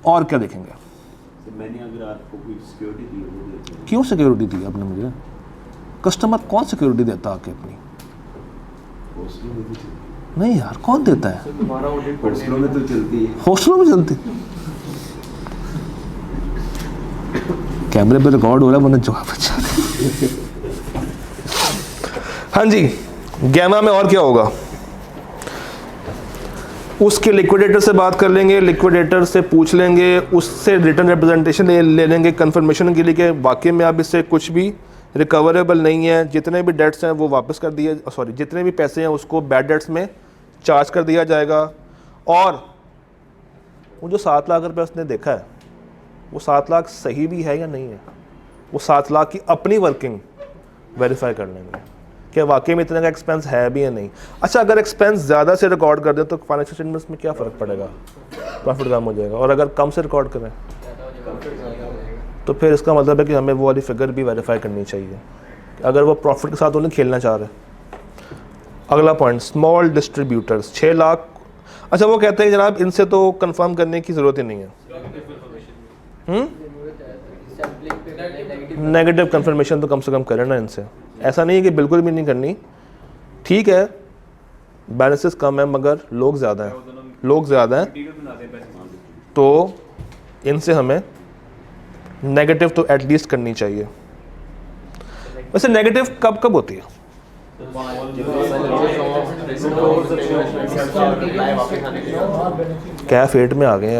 और क्या देखेंगे? तो मैंने अगर आपको कोई सिक्योरिटी दी है वो देखें। क्यों सिक्योरिटी दी आपने मुझे? कस्टमर कौन सिक्योरिटी देता आके अपनी? हॉस्टलों में तो नहीं यार, कौन देता है? हॉस्टलों में तो चलती है। हॉस्टलों में चलती? कैमरे पे रिकॉर्ड हो रहा है, मैंने जवाब अच्छा। हाँ जी, गैमा में और क्या होगा? उसके लिक्विडेटर से बात कर लेंगे, लिक्विडेटर से पूछ लेंगे, उससे रिटर्न रिप्रेजेंटेशन ले लेंगे कंफर्मेशन के लिए कि वाकई में अब इससे कुछ भी रिकवरेबल नहीं है, जितने भी डेट्स हैं वो वापस कर दिए, सॉरी जितने भी पैसे हैं उसको बैड डेट्स में चार्ज कर दिया जाएगा। और वो जो 7 लाख रुपये उसने देखा है वो 7 लाख सही भी है या नहीं है, वो 7 लाख की अपनी वर्किंग वेरीफाई कर लेंगे कि वाकई में इतने का एक्सपेंस है भी या नहीं। अच्छा, अगर एक्सपेंस ज़्यादा से रिकॉर्ड कर दें तो फाइनेंशियल स्टेटमेंट्स में क्या फ़र्क पड़ेगा, प्रॉफिट कम हो जाएगा। और अगर कम से रिकॉर्ड करें तो फिर इसका मतलब है कि हमें वो वाली फिगर भी वेरीफाई करनी चाहिए अगर वो प्रॉफिट के साथ उन्हें खेलना चाह रहे हैं। अगला पॉइंट, स्मॉल डिस्ट्रीब्यूटर्स 6 लाख। अच्छा, वो कहते हैं जनाब इनसे तो कंफर्म करने की ज़रूरत ही नहीं है, नेगेटिव कंफर्मेशन तो कम से कम करें ना इनसे। ऐसा नहीं है कि बिल्कुल भी नहीं करनी, ठीक है बैलेंसेस कम है मगर लोग ज़्यादा हैं, तो इनसे हमें नेगेटिव तो एटलीस्ट करनी चाहिए। वैसे नेगेटिव कब कब होती है? कैफ 8 में आ गए हैं,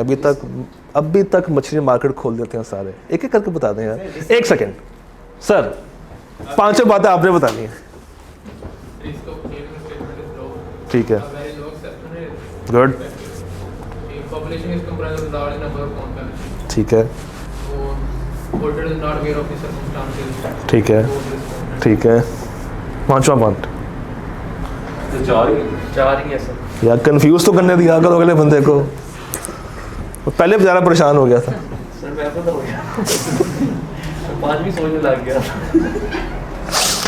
अभी तक मछली मार्केट खोल देते हैं सारे, एक एक करके बता दें यार। 1 सेकेंड सर, 5 बातें आपने बतानी है, ठीक है, गुड, ठीक है, ठीक है, ठीक है। 5वां पॉइंट यार, कंफ्यूज तो करने दिया करो अगले बंदे को, पहले ज़्यादा परेशान हो गया था सर, मैं तो हो गया 5वीं सोचने लग गया।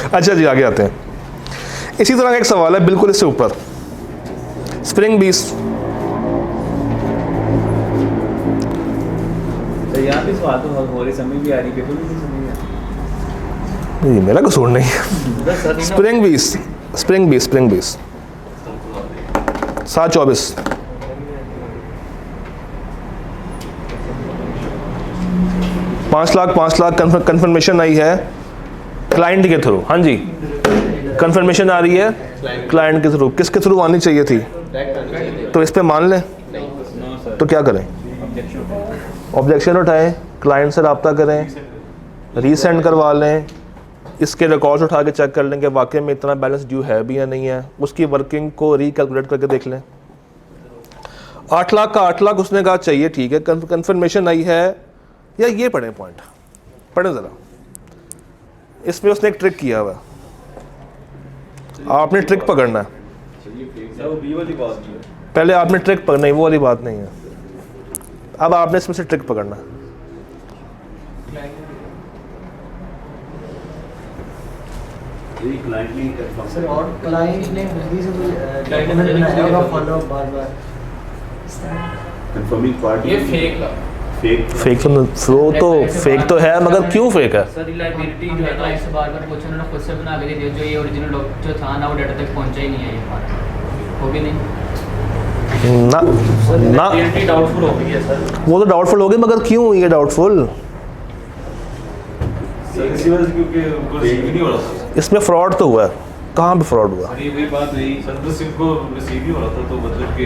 अच्छा जी, आगे आते हैं। इसी तरह का एक सवाल है बिल्कुल इससे ऊपर, स्प्रिंग बीस। तो यहाँ पे सवाल तो हो रही, समझ भी आ रही, पेपर भी नहीं समझ आ रही। ये मेरा कसूर नहीं है। स्प्रिंग बीस 7/24 5 लाख कंफर्मेशन आई है क्लाइंट के थ्रू। हाँ जी, कंफर्मेशन आ रही है क्लाइंट के थ्रू। किसके थ्रू आनी चाहिए थी? तो इस पे मान लें तो क्या करें? ऑब्जेक्शन उठाएं, क्लाइंट से रब्ता करें, रीसेंड करवा लें, इसके रिकॉर्ड्स उठा के चेक कर लें कि वाकई में इतना बैलेंस ड्यू है भी या नहीं है, उसकी वर्किंग को रिकैलकुलेट करके देख लें। 8 लाख का 8 लाख उसने कहा चाहिए, ठीक है, कंफर्मेशन आई है। या ये पढ़ें पॉइंट, पढ़ें ज़रा, इसमें उसने एक ट्रिक किया हुआ, आपने ट्रिक पकड़ना है। पहले आपने ट्रिक पकड़ना है, वो वाली बात नहीं है, अब आपने इसमें से ट्रिक पकड़ना है। कंफर्मिंग पार्टी ये फेक फेक तो फेक तो है, मगर क्यों फेक है? सर रिलायबिलिटी जो है ना, इससे बार-बार पूछा, उन्होंने खुद से बना के दे दिया, जो ये ओरिजिनल जो था ना वो डाटा तक पहुंचा ही नहीं है, ये हमारा हो भी नहीं ना ना, रियलिटी डाउटफुल हो गई है सर। वो तो डाउटफुल हो गई, मगर क्यों हुई है डाउटफुल? इसमें फ्रॉड तो हुआ है, कहाँ पे फ्रॉड हुआ? ये वही बात हुई सर, तो सिम को रिसीव ही हो रहा था, तो मतलब कि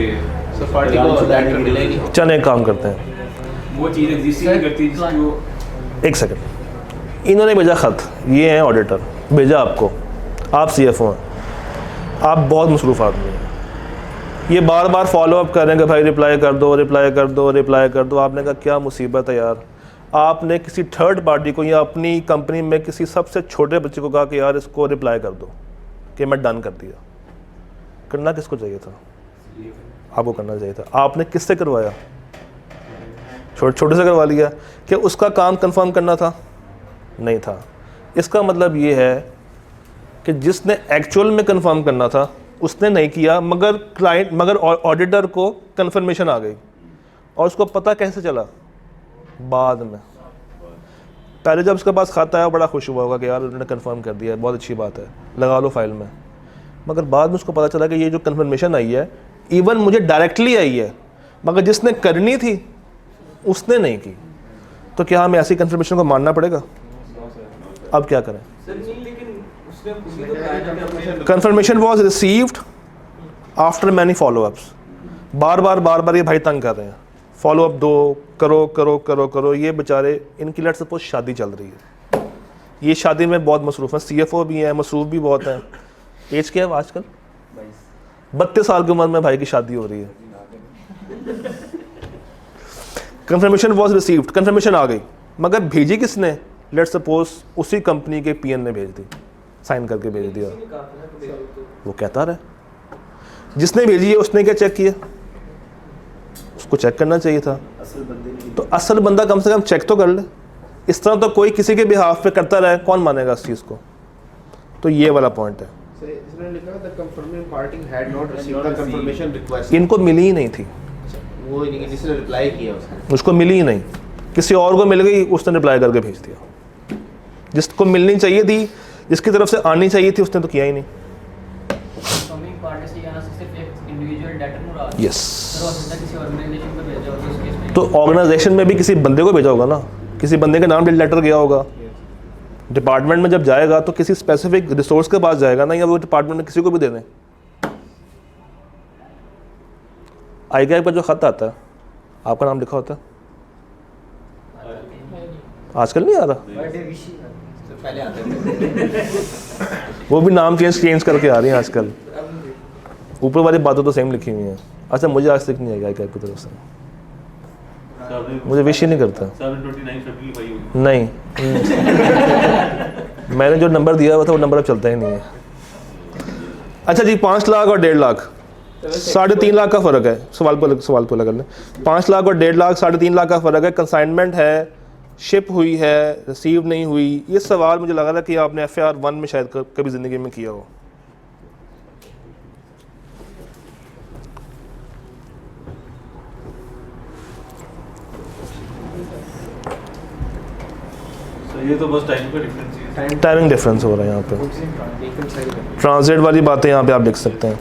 सर पार्टी को डायरेक्ट मिलेगी। चलो एक काम करते हैं, वो चीज़ एग्जिस्ट ही नहीं करती जिसको। एक सेकंड, इन्होंने भेजा ख़त, ये हैं ऑडिटर, भेजा आपको, आप CFO हैं, आप बहुत मसरूफ़ आदमी हैं, ये बार बार फॉलो अप कर रहे हैं कि भाई रिप्लाई कर दो, रिप्लाई कर दो, रिप्लाई कर दो। आपने कहा क्या मुसीबत है यार, आपने किसी थर्ड पार्टी को या अपनी कंपनी में किसी सबसे छोटे बच्चे को कहा कि यार इसको रिप्लाई कर दो कि मैं डन कर दिया। करना किसको चाहिए था? आपको करना चाहिए था। आपने किससे करवाया? छोटे से करवा लिया। कि उसका काम कंफर्म करना था? नहीं था। इसका मतलब ये है कि जिसने एक्चुअल में कंफर्म करना था उसने नहीं किया, मगर ऑडिटर को कंफर्मेशन आ गई। और उसको पता कैसे चला? बाद में। पहले जब उसके पास खाता आया बड़ा खुश हुआ होगा कि यार उन्होंने कंफर्म कर दिया, बहुत अच्छी बात है, लगा लो फाइल में। मगर बाद में उसको पता चला कि ये जो कंफर्मेशन आई है इवन मुझे डायरेक्टली आई है, मगर जिसने करनी थी उसने नहीं की। तो क्या हमें ऐसी कंफर्मेशन को मानना पड़ेगा? अब क्या करें? Confirmation was received after many followups. बार बार ये भाई तंग कर रहे हैं, फॉलो अप दो, करो, ये बेचारे, इनकी लेट सपोज शादी चल रही है, ये शादी में बहुत मसरूफ़ हैं, CFO भी हैं, मसरूफ़ भी बहुत हैं। एज क्या है आजकल? 32 साल की उम्र में भाई की शादी हो रही है। कंफर्मेशन वॉज रिसीव्ड, कंफर्मेशन आ गई, मगर भेजी किसने? लेट सपोज उसी कंपनी के PN ने भेज दी, साइन करके भेज दिया। वो कहता रहा, जिसने भेजी है उसने क्या चेक किया? उसको चेक करना चाहिए था। तो असल बंदा कम से कम चेक तो कर ले। इस तरह तो कोई किसी के बिहाफ पे करता रहे, कौन मानेगा इस चीज़ को? तो ये वाला पॉइंट है। इनको मिली ही नहीं थी, वो जिसने रिप्लाई किया उसको मिली ही नहीं, किसी और को मिल गई, उसने रिप्लाई करके भेज दिया। जिसको मिलनी चाहिए थी, जिसकी तरफ से आनी चाहिए थी, उसने तो किया ही नहीं। यस, तो ऑर्गेनाइजेशन में भी किसी बंदे को भेजा होगा ना, किसी बंदे के नाम लेटर गया होगा। डिपार्टमेंट में जब जाएगा तो किसी स्पेसिफिक रिसोर्स के पास जाएगा ना, या वो डिपार्टमेंट में किसी को भी दे दें। ICAI पर जो ख़त आता है, आपका नाम लिखा होता है, आजकल नहीं आ रहा, पहले आते वो भी नाम चेंज करके आ रही हैं आजकल। ऊपर वाली बातें तो सेम लिखी हुई हैं। अच्छा, मुझे आज तक नहीं आएगा ICAI की तरफ से, मुझे विश ही नहीं करता। नहीं मैंने जो नंबर दिया हुआ था वो नंबर अब चलता ही नहीं है। अच्छा जी, 5 लाख और 1.5 लाख, 3.5 लाख का फ़र्क है। सवाल पर कर लें। 5 लाख और 1.5 लाख, 3.5 लाख का फ़र्क है। कंसाइनमेंट है, शिप हुई है, रिसीव नहीं हुई। ये सवाल मुझे लगा था कि आपने FAR 1 में शायद कभी ज़िंदगी में किया हो। ये तो बस टाइम का डिफरेंस है, टाइमिंग डिफरेंस हो रहा है यहाँ पे। ट्रांसलेट वाली बातें यहाँ पे आप लिख सकते हैं।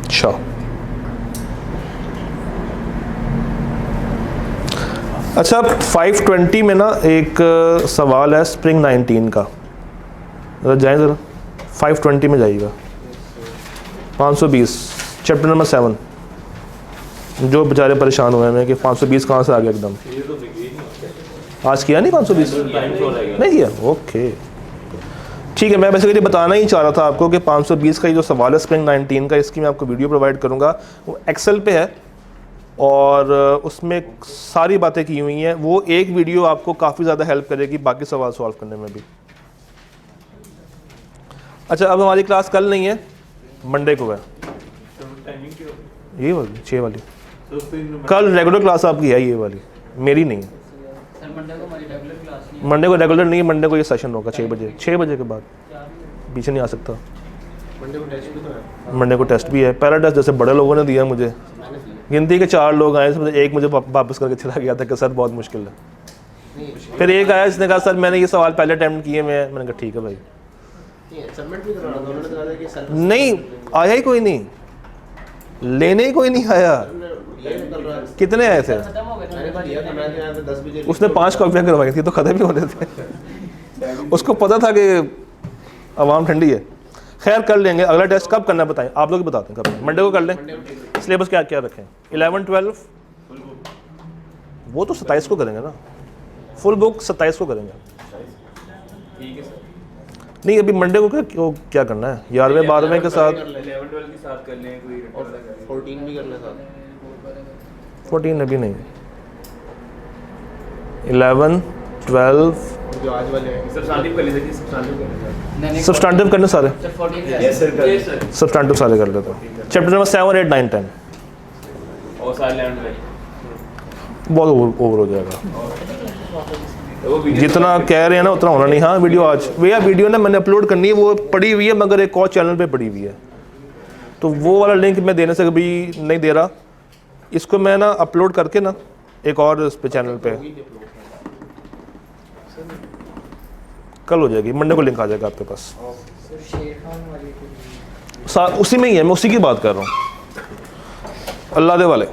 अच्छा, अच्छा 520 में ना एक सवाल है स्प्रिंग 19 का, ज़रा जाएँ ज़रा 520 में जाइएगा। 520 चैप्टर नंबर 7। जो बेचारे परेशान हुए हैं कि 520 कहाँ से आ गया एकदम। आज किया नहीं 520 नहीं किया? ओके ठीक है। मैं बेसिकली बताना ही चाह रहा था आपको कि 520 का ये जो सवाल है स्प्रिंग 19 का, इसकी मैं आपको वीडियो प्रोवाइड करूँगा। वो एक्सेल पे है और उसमें सारी बातें की हुई हैं। वो एक वीडियो आपको काफ़ी ज़्यादा हेल्प करेगी बाकी सवाल सॉल्व करने में भी। अच्छा, अब हमारी क्लास कल नहीं है, मंडे को है। ये वाली 6 वाली कल रेगुलर क्लास आपकी है, ये वाली मेरी नहीं है। मंडे को रेगुलर नहीं है, मंडे को ये सेशन होगा 6 बजे। 6 बजे के बाद पीछे नहीं आ सकता। मंडे को टेस्ट भी है, पहला टेस्ट जैसे बड़े लोगों ने दिया मुझे, गिनती के 4 लोग आए, इसमें एक मुझे वापस करके चला गया था कि सर बहुत मुश्किल है। फिर एक आया जिसने कहा सर मैंने ये सवाल पहले अटैम्प्ट किए, मैंने कहा ठीक है भाई। नहीं आया ही कोई नहीं, लेने ही कोई नहीं आया। कितने आए थे? उसने 5 कॉपियाँ करवाई थी तो खत्म भी होने थे। उसको पता था कि आवाम ठंडी है। खैर कर लेंगे। अगला टेस्ट कब करना है बताएं, आप लोग बताते हैं कब। मंडे को कर लें। सिलेबस क्या क्या रखें? 11, 12 वो तो 27 को करेंगे ना, फुल बुक 27 को करेंगे। नहीं अभी मंडे को क्या करना है? 11वें 12वें के साथ 11, 12 के साथ कर लें, कोई 14 भी कर ले साथ। 14 अभी नहीं, 11, 12 जो आज वाले हैं सब्सटेंटिव कर लेते हैं, सब्सटेंटिव कर लेते हैं। सब्सटेंटिव करने सारे, यस सर सब्सटेंटिव सारे कर लेते हैं। चैप्टर नंबर 7, 8, 9, 10 और सारे 11, 12 बहुत ओवर हो जाएगा। वो वीडियो जितना कह रहे हैं ना उतना होना नहीं। हाँ वीडियो आज भैया वीडियो ना मैंने अपलोड करनी है, वो पड़ी हुई है मगर एक और चैनल पे पड़ी हुई है, तो वो वाला लिंक मैं देने से कभी नहीं दे रहा। इसको मैं ना अपलोड करके ना एक और इस पे चैनल पे कल हो जाएगी, मंडे को लिंक आ जाएगा आपके पास। उसी में ही है, मैं उसी की बात कर रहा हूँ। अल्लाह दे वाले।